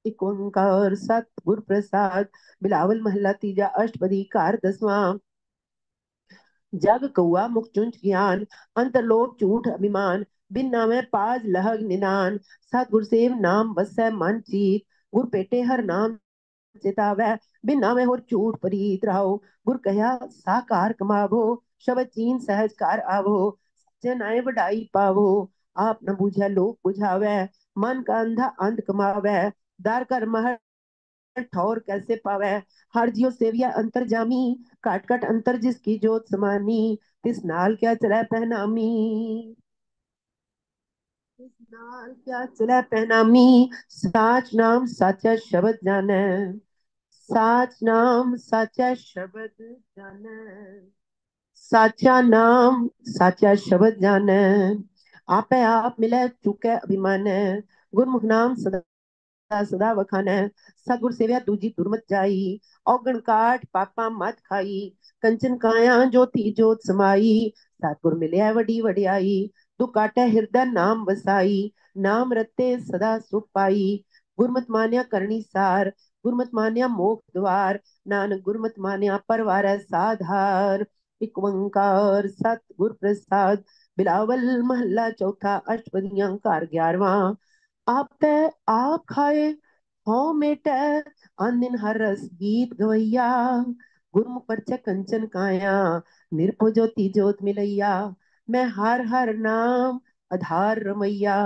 एक ओंकार सतगुर प्रसाद। बिलावल महला तीजा अष्टपदी कार दसवां। जग कौआ मुख चुंच ज्ञान, अंतरलोक झूठ अभिमान, बिन नामे पाज लहग निदान, सतगुर सेव नाम बसै मन चीत, गुर पेटे हर नाम चितावै, बिन नामे होर झूठ परीत रहो, गुर कह्या साकार कमावो, शब्द चीन सहज कार आवो, सच्चे नाए वडाई पावो, आप न बुझै लोक बुझावै, मन का अंधा अंध कमावै, दार कर महर ठौर कैसे पावै, हर जियो सेविया अंतर जामी, काट काट अंतर जिसकी जोत समानी, तिस नाल क्या चलै पहनामी, तिस नाल क्या चलै पहनामी, साच नाम साचा शब्द जानै, साच नाम साचा शब्द जानै, साचा नाम साचा शब्द जानै, आपे आप मिलै चुकै अभिमानै, गुरमुख नाम सदा सदा वखानै, सतगुर सेव्या दूजी दुर्मत जाई, औगण काट पापा मत खाई, कंचन काया ज्योति जोत समाई, सतगुर मिलया वडी वड्याई, दुख काटे हृदय नाम वसाई, नाम रते सदा सुख पाई, गुरमत मान्या करनी सार, गुरमत मान्या मोक्ष द्वार, नानक गुरमत मान्या परवार साधार। एक ओंकार सतगुर प्रसाद। बिलावल महला चौथा अष्टपदियां कार 11वां। आपे आप खाए हौ मेटै, अन दिन हर रस गीत गवैया, गुरमुख परचै कंचन काया, निरपो ज्योति जोत मिलैया, मैं हर हर नाम आधार रमैया,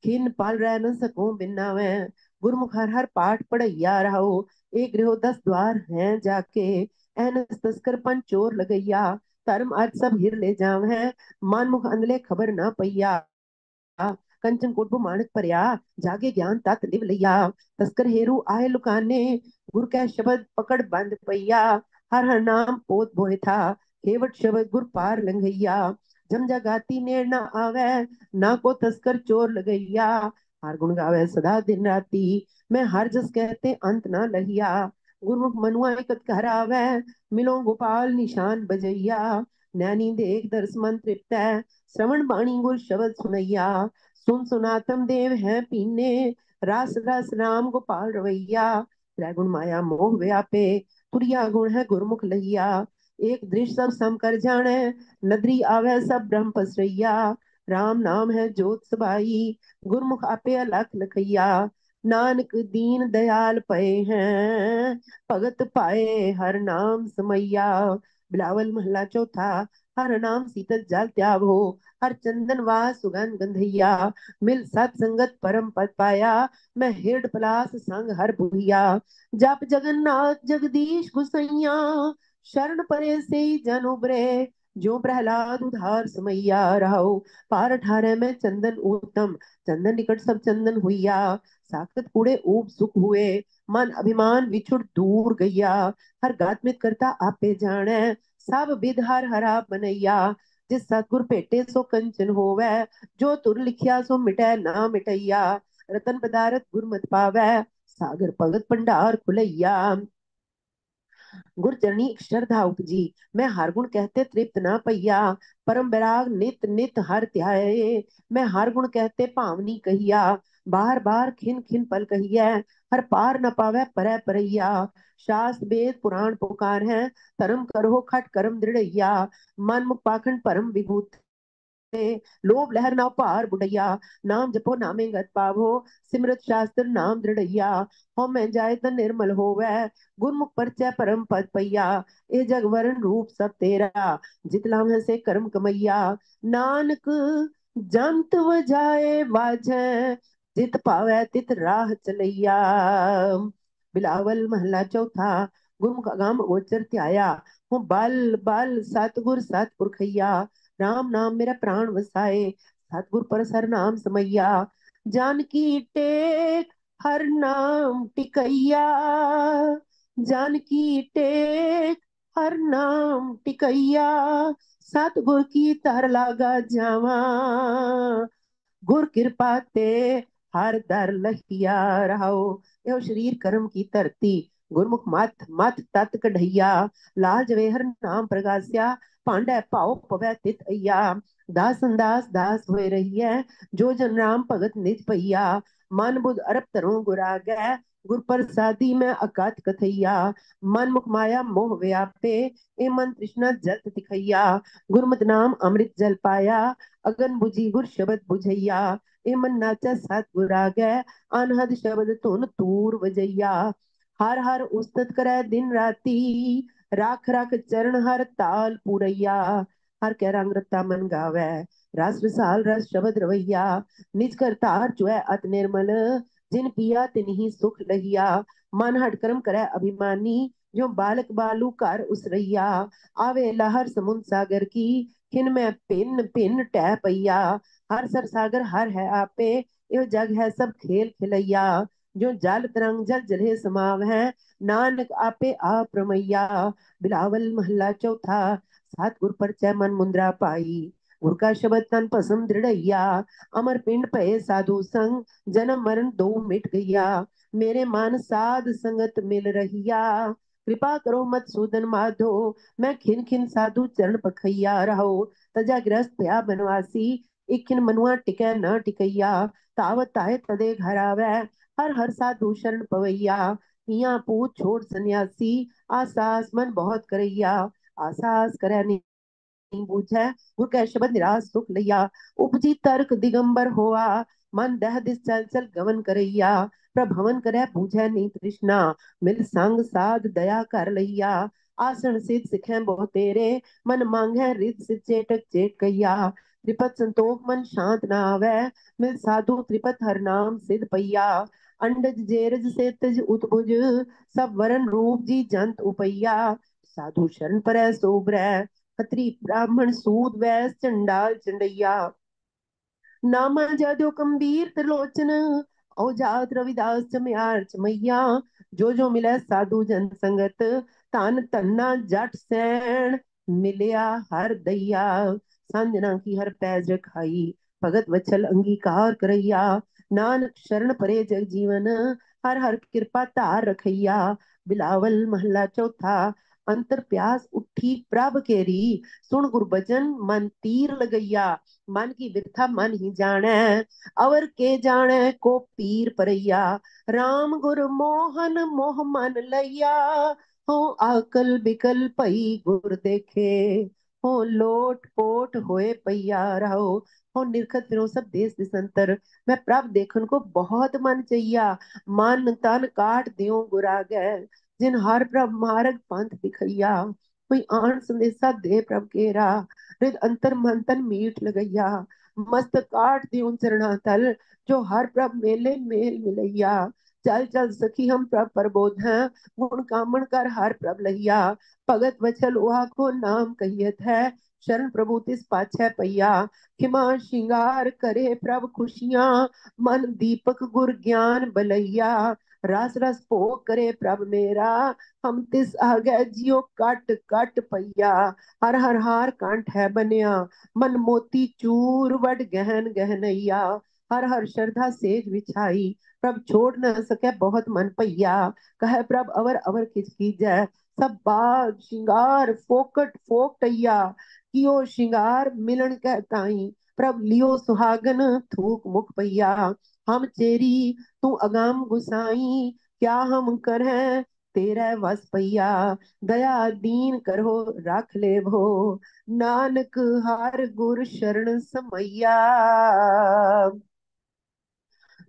खिन पाल रह न सकूं बिना मैं, गुरमुख हर हर पाठ पढ़ैया रहो, एक गृहो 10 द्वार हैं जाके, एनस तस्कर पन चोर लगैया, धर्म अर्थ सब हिर ले जाव है, मन मुख अंधले खबर ना पैया, कंचन कोटबो माणक परया, जागे ज्ञान तत लिव लिया, तस्कर हेरू आए लुकाने, गुर कै शब्द पकड़ बंद पैया, हर हर नाम पोत बोए था, केवट शब्द गुर पार लंघैया, जम जगाती नेड़ ना आवे, ना को तस्कर चोर लगैया, हर गुण गावे सदा दिन राती, मैं हर जस कहते अंत ना लहिया, गुरमुख मनुआ एकत घर आवे, मिलो गोपाल निशान बजैया, नैनी देख दर्श मन तृप्त है, श्रवण बाणी गुर शब्द सुनैया, सुन सुनातम देव है पीने, रास रस राम गोपाल रवैया, त्रैगुण माया मोह व्यापे, तुरिया गुण है गुरमुख लहिया, एक दृश्य सब सम कर जाने, नदरी आवे सब ब्रह्म पसरैया, राम नाम है जोत सबाई, गुरमुख आपे अलख लखैया, नानक दीन दयाल पए हैं, भगत पाए हर नाम समैया। बिलावल महला चौथा। हर नाम शीतल जल त्याग हो, हर चंदन वास सुगंध गंधैया, मिल सत संगत परम पद पाया, मैं हिरड पलास संग हर बुढ़िया, जप जगन्नाथ जगदीश गुसैया, शरण परे से जन उबरे, जो प्रहलाद उधार समैया रहो, पार ठारे में चंदन उत्तम, चंदन निकट सब चंदन हुईया, साकत कूड़े ऊप सुख हुए, मन अभिमान विछुड़ दूर गैया, हर गात में करता आपे जाने, सब विध हर हरा बनैया, जिस सतगुर भेटे सो कंचन होवे, जो तुर लिखिया सो मिटै ना मिटैया, रतन पदारथ गुरमत पावै, सागर भगत भंडार खुलैया, गुरचरणी श्रद्धा उपजी, मैं हर गुण कहते तृप्त ना पैया, परम बैराग नित नित हर ध्याये, मैं हर गुण कहते भावनी कहिया, बार बार खिन खिन पल कहिए, हर पार न पावे परै परैया, शास्त्र वेद पुराण पुकार है, धर्म करो खट कर्म दृढ़ैया, मन मुख पाखंड परम विभूत लोभ लहर ना पार बुढ़ैया, नाम जपो नामे गत पावो, सिमरत शास्त्र नाम दृढ़ैया, हो मैं जाए तन निर्मल होवै, गुरमुख परचय परम पद पैया, ए जग वरण रूप सब तेरा, जितला में से कर्म कमैया, नानक जंत वजाए वाजै, जित पावै तित राह चलैया। बिलावल महला चौथा। गुरमुख अगम गोचर त्याया, हूँ बल बल सतगुर सतपुरखैया, राम नाम मेरा प्राण वसाए, सतगुर पर सर नाम समैया, जानकी टेक हर नाम टिकैया, जानकी टेक हर नाम टिकैया, सतगुर की तर लागा जावा, गुर कृपा ते हर दर लहिया रहो। यो शरीर कर्म की धरती, गुरमुख मत मत तत कढ़ैया, लाल जवेहर नाम प्रगास्या, पांडे पाओ पवै तित अय्या, दास अंदास दास होए रही है, जो जन राम भगत निज पैया, मन बुध अरब तरों गुरागै, गुर प्रसादी में अकात कथैया, मन मुख माया मोह व्यापे, ए मन तृष्णा जत तिखैया, गुरमत नाम अमृत जल पाया, अगन बुझी गुर शब्द बुझैया, ए मन नाचा सत गुरागै, अनहद शब्द धुन तूर वजैया, हर हर उस्तत करे दिन राती, राख राख चरण हर ताल पुरैया, हर कह रंग रता मन गावै, रस रसाल रस शब्द रवैया, निज करतार चुए अत निर्मल, जिन पिया तिन्हि सुख लहिया, मन हट कर्म करे अभिमानी, जो बालक बालू कर उसरैया, आवे लहर समुद्र सागर की, खिन में पिन पिन टह पैया, हर सर सागर हर है आपे, यो जग है सब खेल खिलैया, जो जल तरंग जल जले समाव है, नानक आपे आप रमैया। बिलावल महला चौथा। सतगुर परचय मन मुंद्रा पाई, गुर का शब्द तन पसम दृढ़ैया, अमर पिंड पे साधु संग, जन्म मरण दो मिट गैया, मेरे मन साध संगत मिल रहिया, कृपा करो मत सूदन माधो, मैं खिन खिन साधु चरण पखैया रहो, तजा ग्रस्त भया बनवासी, इखिन मनुआ टिकै न टिकैया, तावत ताहे तदे घर आवे, हर हर साधु शरण पवैया, हिया पूछ छोड़ सन्यासी, आसास मन बहुत करैया, आसास करे नहीं बूझै, गुर कै शब्द निराश सुख लैया, उपजी तर्क दिगंबर होआ, मन दह दिस चल चल गवन करैया, प्रभवन करे बूझै नहीं तृष्णा, मिल संग साध दया कर लैया, आसन सिद्ध सिखे बहु तेरे, मन मांगे रिद सिर चेटक चेट कैया, त्रिपत संतोख मन शांत ना आवे, मिल साधु त्रिपत हर नाम सिद्ध पैया, अंडज जेरज से तज उतभुज, सब वरण रूप जी जंत उपैया, साधु शरण परै सोबरै, खत्री ब्राह्मण सूद वैस चंडाल चंडैया, नामा जादो कम्बीर त्रिलोचन, औजात रविदास चमयार चमैया, जो मिले साधु जन संगत, तान तन्ना जट सैन, मिलिया हर दैया, संजना की हर पैज रखाई, भगत वत्सल अंगीकार करैया, नानक शरण परे जग जीवन, हर हर कृपा तार रखैया। बिलावल महला चौथा। अंतर प्यास उठी प्रभ केरी, सुन गुरबचन मन तीर लगैया, मन की बिरथा मन ही जाने, अवर के जाने को पीर परैया, राम गुर मोहन मोह मन लैया, हो आकल बिकल पई गुर देखे, हो लोट पोट होए पैया रहो, हो निरखत फिरो सब देश दिसंतर, मैं प्रभ देखन को बहुत मन चाहिया, मन तन काट दियो गुरा गए, जिन हर प्रभ मार्ग पंथ दिखैया, कोई आन संदेशा दे प्रभ केरा, हृद अंतर मंथन मीठ लगैया, मस्त काट दियो चरणा तल, जो हर प्रभ मेले मेल मिलैया, चल चल सखी हम प्रभ प्रबोध हैं, गुण कामण कर हर प्रभ लहिया, भगत वचल उहा को नाम कहियत है, शरण प्रभु तिस पाछै पैया, खिमा श्रृंगार करे प्रभ खुशियां, मन दीपक गुर ज्ञान बलैया, रस रस भोग करे प्रभ मेरा, हम तिस आगे जियो कट कट पैया, हर हर हार कंठ है बनिया, मन मोती चूर वड गहन गहनैया, हर हर श्रद्धा सेज बिछाई, प्रभ छोड़ न सके बहुत मन पैया, कहे प्रभ अवर अवर किच कीजै, सब बाग श्रृंगार फोकट फोकटैया, कियो श्रृंगार मिलन कह ताई, प्रभ लियो सुहागन थूक मुख पैया, हम चेरी तू अगम गुसाई, क्या हम करें तेरा वस पइया, दया दीन करो रख ले भो, नानक हार गुर शरण समैया।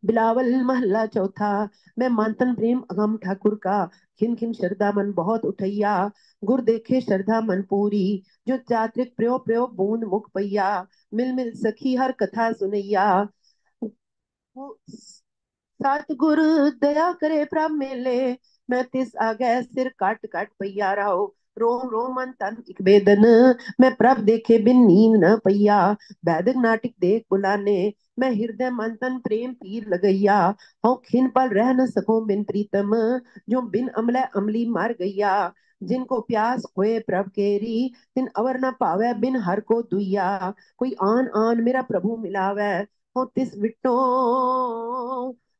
बिलावल महला चौथा। मैं मानतन प्रेम अगम ठाकुर का, खिन खिन श्रद्धा मन बहुत उठैया, गुर देखे श्रद्धा मन पूरी, जो चात्रिक प्रियो प्रियो बूंद मुख पैया, मिल मिल सखी हर कथा सुनैया। वो सतगुरु दया करे प्रभ मेले, मैं तिस आगे सिर काट काट पैया रहो, रोम रोम मन तन इक बेदन, मैं प्रभ देखे बिन नींद न पैया, वैदिक नाटिक देख बुलाने, मैं हृदय मन तन प्रेम पीर लगैया, हूँ खिन पल रह न सको बिन प्रीतम, जो बिन अमले अमली मर गैया, जिनको प्यास होए प्रभ केरी, तिन अवर न पावे बिन हर को दुइया, कोई आन आन मेरा प्रभु मिलावे, हो तिस विटो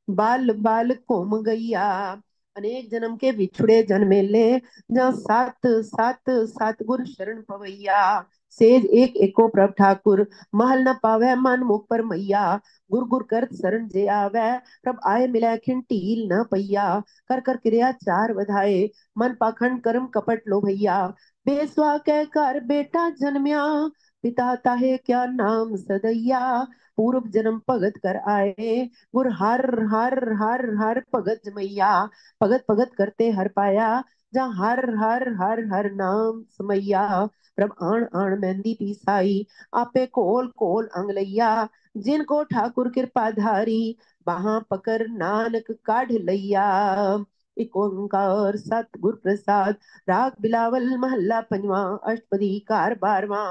बाल बाल घूम गैया। अनेक जन्म के बिछुड़े जन्मेले, जहाँ सात सात सतगुर शरण पवैया, सेज एक एको प्रभ ठाकुर, महल न पावे मन मुख पर मैया, गुर गुर कर शरण जे आवे, प्रभ आए मिले खिन टील न पैया, कर कर क्रिया चार बधाए, मन पाखंड कर्म कपट लो भैया, बेसवा कह कर बेटा जन्म्या, पिता ताहे क्या नाम सदैया, पूर्व जन्म भगत कर आए, गुर हर हर हर हर भगत जमैया, भगत भगत करते हर पाया, जहाँ हर हर हर हर नाम समैया, प्रभ आण आण मेहंदी पीसाई, आपे कोल कोल अंगलैया, जिनको ठाकुर कृपा धारी, वहां पकर नानक काढ़ लैया। एक ओंकार सतगुर प्रसाद। राग बिलावल महल्ला पंजवा। अष्टपदी कार बारवा।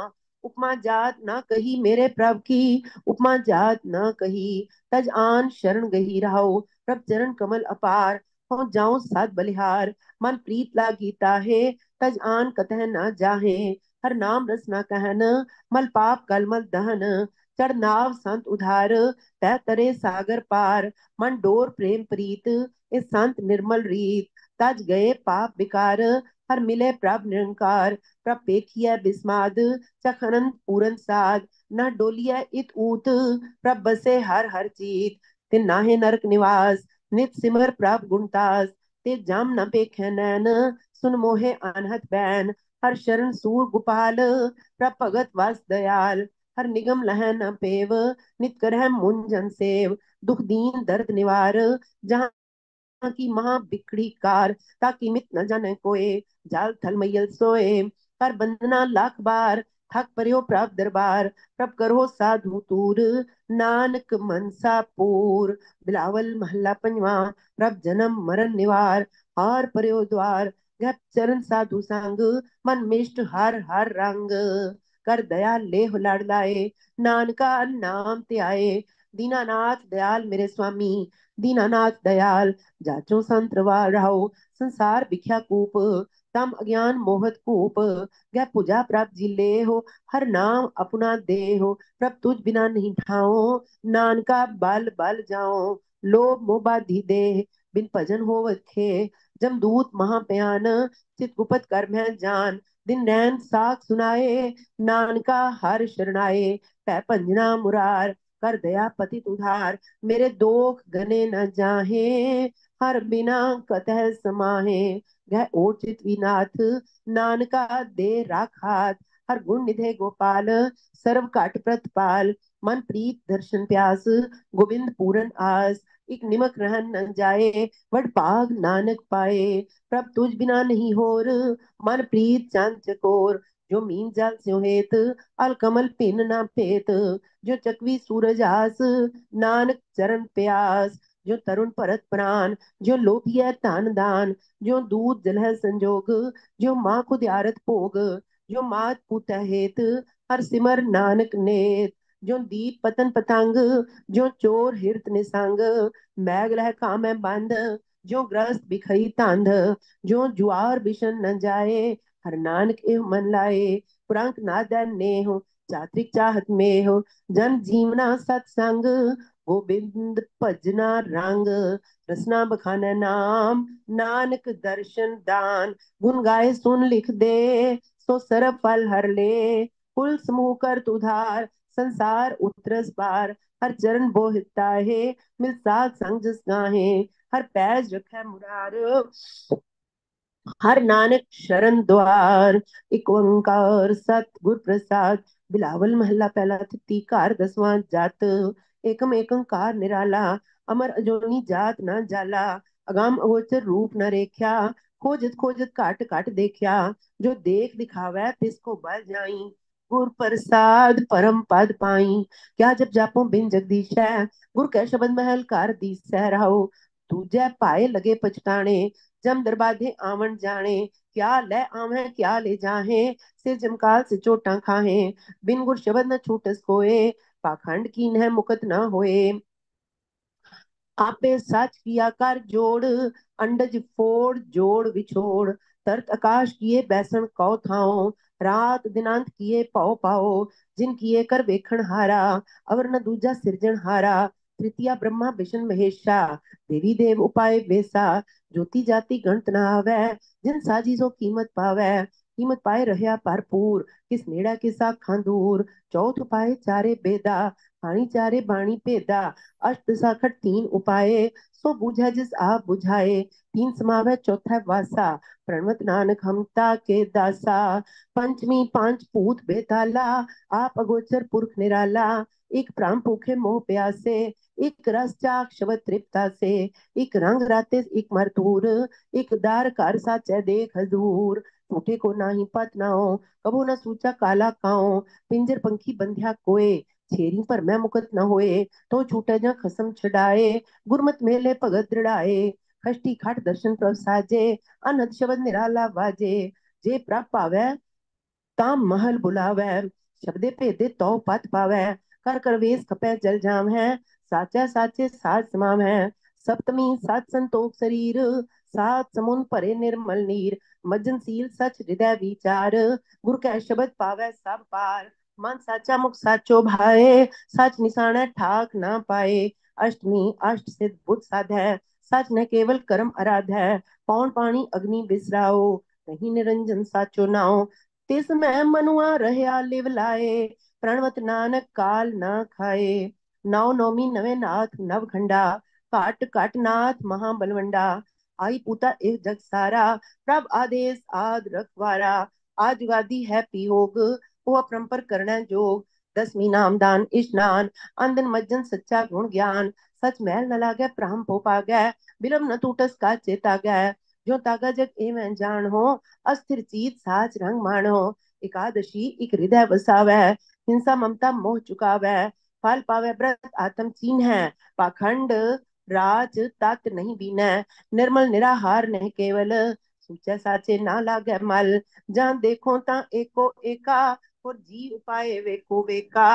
उपमा जात ना कही मेरे प्रभ की, उपमा जात ना कही, तज आन शरण गही रहो, प्रभ चरण कमल अपार, हो जाऊं सात बलिहार, मन प्रीत ला गीता है, तज आन कतह न जाहे, हर नाम रस न कहन, मल पाप कलमल दहन, चढ़ नाव संत उधार, तह तरे सागर पार, मन डोर प्रेम प्रीत, इस संत निर्मल रीत, तज गए पाप विकार, हर मिले प्रभ निरंकार, प्रभ पेखिया बिस्माद, चख अनंत पूरन साध, न डोलिया इत ऊत, प्रभ बसे हर हर चीत, तिन नाहे नरक निवास, नित सिमर प्रभ गुणतास, ते जाम न पेखे नैन, सुन मोहे अनहत बैन, हर शरण सूर गोपाल, प्रभ भगत वास दयाल, हर निगम लह न पेव, नित करह मुंजन सेव, दुख दीन दर्द निवार, जहाँ की महा बिकड़ी कार, ताकि मित न जाने कोय, जाल थल मैयल सोए, कर बंदना लाख बार, थक परियो प्रभ दरबार, प्रभ करो साधु तूर, नानक मनसा पूर। बिलावल महला पंजवा। प्रभ जन्म मरण निवार, हार परियो द्वार, गप चरण साधु संग, मन मिष्ट हर हर रंग, कर दया लेह लाए, नानका नाम ते आए, दीनानाथ दयाल मेरे स्वामी, दीनानाथ दयाल, जाचो संतरवाल रहो, संसार बिख्या कूप, तम अज्ञान मोहत कूप, गै पूजा प्राप्त जिले हो, हर नाम अपना दे हो, प्रभ तुझ बिना नहीं ठाओ, नानका बल बल जाओ, लोभ मोबाधि दे, बिन भजन होवत खे, जमदूत महापयान, चित गुपत कर मैं जान, दिन नैन साख सुनाए, नानका हर शरणाए, पै पंजना मुरार, कर दया पतित उधार, मेरे दोख गने न जाहे, हर बिना कतह समाहे, गह ओचित विनाथ, नानका दे राखात, हर गुण निधे गोपाल, सर्व काट प्रतपाल, मन प्रीत दर्शन प्यास, गोविंद पूरन आस, एक निमक रहन न जाए, वड भाग नानक पाए, प्रभ तुझ बिना नहीं होर, मन प्रीत चंद चकोर, जो मीन जल स्यो हेत, अल कमल पिन न पेत, जो चकवी सूरज आस, नानक चरण प्यास, जो तरुण परत प्राण, जो लोभिया तान दान, जो दूध जलह संजोग, जो माँ को द्यारत भोग, जो मात पुत हेत, हर सिमर नानक नेत, जो दीप पतन पतंग, जो चोर हिरत निसंग, मैग लह कामੈ बंद, जो ग्रस्त बिखई तंद, जो जुआर बिशन न जाए, हर नानक एव मन लाए, पुरंक नादन ने हो, चात्रिक चाहत में हो, जन जीवना सत्संग, गोबिंद भजना रंग, रसना बखाना नाम, नानक दर्शन दान, गुण गाए सुन लिख दे, सो सरब फल हर ले, कुल समूह कर तुधार, संसार उतरस पार, हर चरण बोहिता है, मिल साथ संग जस गाहे, हर पैज रखै मुरार, हर नानक शरण द्वार। एक ओंकार सतगुर प्रसाद। बिलावल महला पहला तीकार दसवां जात। एकम एक ओंकार निराला, अमर अजोनी जात न जाला। अगाम अगोचर रूप न रेख्या, खोजत खोजत काट काट देखया। जो देख दिखावै तिसको बल जाई, गुर प्रसाद परम पद पाई। क्या जब जापो बिन जगदीश है, गुर कै शब्द महल कार दीसै रहो। दूजे पाए लगे पछताने, जम दरबाजे आवन जाने। क्या ले आवे क्या ले जाहे, सिर जमकाल से चोटा खाहे। बिन गुर शब्द न छूटस कोय, पाखंड कीन है मुकत न होए। आपे सच किया कर जोड़, अंडज फोड़ जोड़ विछोड़। तरत आकाश किए बैसन कौ थाओ, रात दिनांत किए पाओ पाओ। जिन किए कर वेखण हारा, अवर न दूजा सिरजन हारा। तृतीया ब्रह्मा विष्णु महेशा, देवी देव उपाय बेसा। ज्योति जाति गणत न आवे, जिन साजी सो कीमत पावे। कीमत पाए रहया भरपूर, किस नेड़ा किसा खांदूर। चौथ उपाय चारे बेदा, पानी चारे बाणी भेदा। अष्ट साखट तीन उपाय, सो बूझा जिस आप बुझाए। तीन समावै चौथा वासा, प्रणवत नानक हमता के दासा। पंचमी पांच पूत बेताला, आप अगोचर पुरख निराला। एक प्राण भूखे मोह प्यासे, एक रस चाक शब्द तृप्ता से। एक रंग राते एक मरतूर, एक दार कार साचे देख हजूर। टूटे को नाही पत नाओ, कबो न सूचा काला काओ। पिंजर पंखी बंध्या कोय, छेरी पर मैं मुकत न होए। तो छूटे जा खसम छड़ाए, गुरमत मेले भगत दृढ़ाए। खष्टी खाट दर्शन प्रभ साजे, अनहद शब्द निराला बाजे। जे प्रभ पावै ताम महल बुलावै, शब्दे भेदे तो पत पावै। कर कर वेश खपै जल जाम है, साचा साचे साज समाम है। सप्तमी सात संतोख शरीर, सात समुन परे निर्मल नीर। मज्जनशील सच हृदय विचार, गुरु कै शब्द पावै सब पार। मन साचा मुख साचो भाए, सच निशाना ठाक ना पाए। अष्टमी अष्ट सिद्ध बुद्ध साध है, सच न केवल कर्म आराध है। पौन पानी अग्नि बिसराओ, नहीं निरंजन साचो नाओ। तिस मैं मनुआ रहया लिव लाए, प्रणवत नानक काल न खाए। नौ नौमी नवे नाथ नव खंडा, काट काट नाथ महाबलवंडा। आई पूता एक जग सारा, प्रभ आदेश आद रखवारा। आज उगादी है पियोग, वो अपरंपर करना जोग। दसवीं नाम दान स्नान, अंदन मज्जन सच्चा गुण ज्ञान। सच महल न लागे प्राम पो पागै, बिलम न टूटस का चेता गै। जो तागा जग एवं जान हो, अस्थिर चीत साच रंग मानो। एकादशी एक हृदय बसावै, हिंसा ममता मोह चुकावै। फल पावे व्रत आत्म चीन है, पाखंड राज तत् नहीं बीनै। निर्मल निराहार नहीं केवल, सूचे साचे ना लागे मल। जहाँ देखो ता एको एका, और जी उपाय वेको वेका।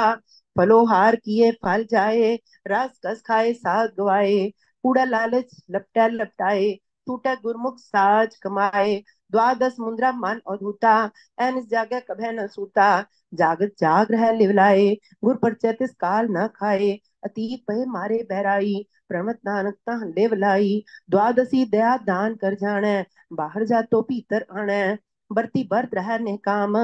फलोहार किए फल जाए, रस कस खाए साग गवाए। कूड़ा लालच लपटा लपटाए, टूटा गुरमुख साज कमाए। द्वादश मुद्रा मन अधूता, एनिस जागे कभे न सूता। जागत जाग रह लिवलाए, गुर परचय तिस काल न खाए। अतीत पहे मारे बहराई, प्रमत नानकता लेवलाई। द्वादशी दया दान कर जाने, बाहर जा तो भीतर आने। बरती बरत रह ने काम,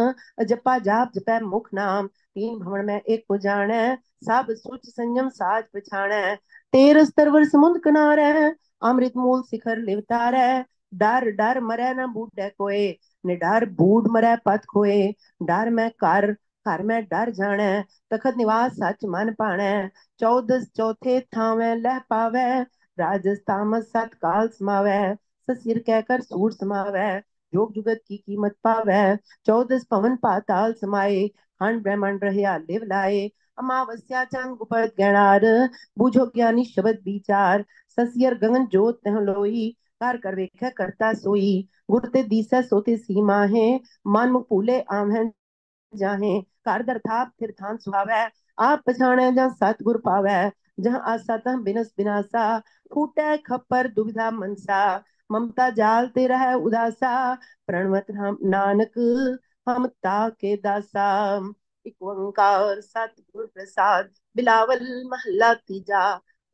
जपा जाप जपै मुख नाम। तीन भवन में एक को जाने, सब सुच संयम साज पछाणे। तेर स्तर समुद्र किनारे, अमृत मूल शिखर लिवतारे। डर डर मरै न बूढ़े कोय, निडर बूढ़ मरै पथ खोए। डर मैं कर घर में डर जाने, तखत निवास सच मन पाने। चौदस चौथे थावे लह पावे, राजस तामस सत काल समावे। ससिर कहकर सूर समावे, जोग जुगत की कीमत पावे। चौदस पवन पाताल समाये, खंड ब्रह्मांड रहिया लिव लाए। अमावस्या चंद गुपत गैणार, बूझो ज्ञानी शब्द विचार। ससियर गगन जोत तह लोई, कर कर वेख करता सोई। गुर ते दीसै सोते सीमा है, मन मुख फूले आम है जाहे। कर दर थाप थिर थान सुहावै, आप पछाणै जहाँ सतगुर पावै। जहाँ आसा तह बिनस बिनासा, फूटै खप्पर दुविधा मनसा। ममता जाल ते रह उदासा, प्रणवत हम नानक हम ताके दासा। एक ओंकार सतगुर प्रसाद। बिलावल महला तीजा,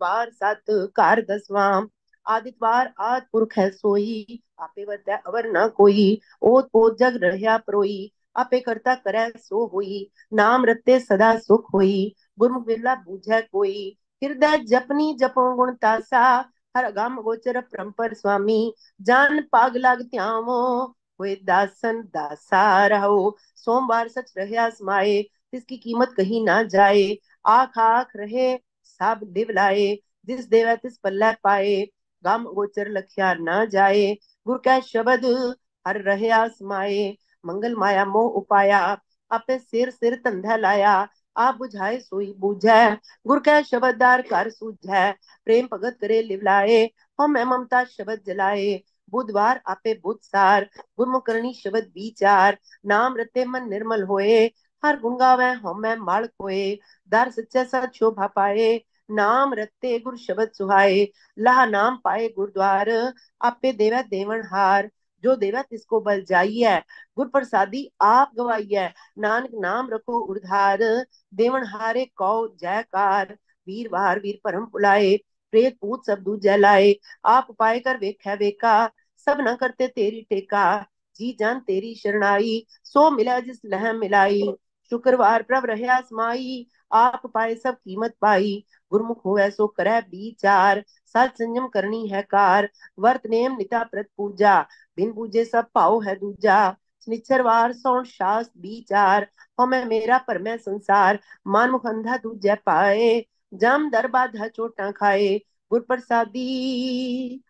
वार सत कार दसवां। आदितवार आद पुरख है सोई, आपे वरतै अवर न कोई। ओत पोत जग रहया परोई, आपे करता करे सो होई। नाम रते सदा सुख होई, गुरमुख विरला बूझै कोई। हृदय जपनी जपो गुण तासा, हर अगम गोचर परम्पर स्वामी, जान पाग लाग त्यावो, हुए दासन दासा रहो। सोमवार सच रहा समाए, जिसकी कीमत कहीं ना जाए। आख आख रहे सब दिव लाए, जिस देवे तिस पल्ले पाए। गम गोचर लखिया ना जाए, गुर कै शब्द हर रहा समाए। मंगल माया मोह उपाया, आपे सिर सिर धंधा लाया। आप बुझाए सोई बूझै, गुर कै शब्दार कर सूझै। प्रेम भगत करे लिवलाए, हम ममता शब्द जलाए। बुधवार आपे बुध सार, गुरमुख करनी शब्द विचार। नाम रते मन निर्मल होए, हर गुण गावे होमै माल कोए। दर सच्चे सच शोभा पाए, नाम रते गुर शब्द सुहाए। लाह नाम पाए गुरद्वार, आपे देवै देवन हार। जो देवै तिसको बल जाइए, गुर प्रसादी आप गवाइए। नानक नाम रखो उधार, देवन हारे कौ जयकार। वीर वार वीर परम पुलाए, प्रेत पूत सब दूजै लाए। आप पाए कर वेखै वेका, सब न करते तेरी टेका। जी जान तेरी शरणाई, सो मिला जिस लह मिलाई। शुक्रवार प्रभ रहा समाई, आप पाए सब कीमत पाई। गुरमुख होवे सो करे विचार, सत संयम करनी है कार। वर्त नेम निता प्रत पूजा, बिन पूजे सब पाओ है दूजा। शनिचरवार सौण शास्त्र विचार, हमें मेरा परमै संसार। मन मुख अंधा दूजै पाए, जम दर बाधा चोटां खाए। गुर प्रसादी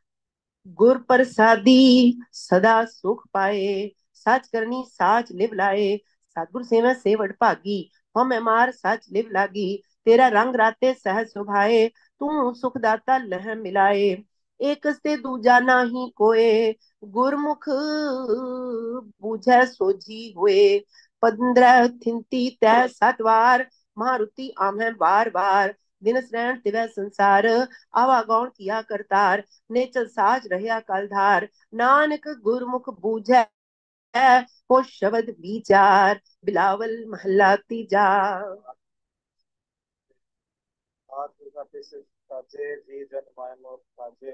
गुर प्रसादी सदा सुख पाए। सच करनी साच लिव लाए, सतगुर सेवा सेवट भागी। हम मार सच लिव लागी, तेरा रंग राते सहज सुभाए। तू सुखदाता लह मिलाए, एक से दूजा नाही कोए। गुरमुख बूझै सोझी हुए, 15 थिंती तै सतवार। मारुति आमें बार बार, दिन रैन तिवै संसार। आवागौन किया करतार, नेचल साज रहा कलधार। नानक गुरमुख बूझै हो शब्द विचार। बिलावल महला तीजा। साजे जी जन माय मोर साजे,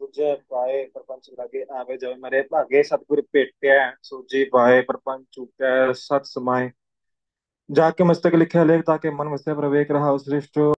तुझे पाए प्रपंच लगे आवे जावे। मेरे भागे सतगुर भेटै, सूझी पाए प्रपंच चूकै सत समाए। जाके मस्तक लिखे लेख, ताके मन वसे प्रवेक रहा। सृष्ट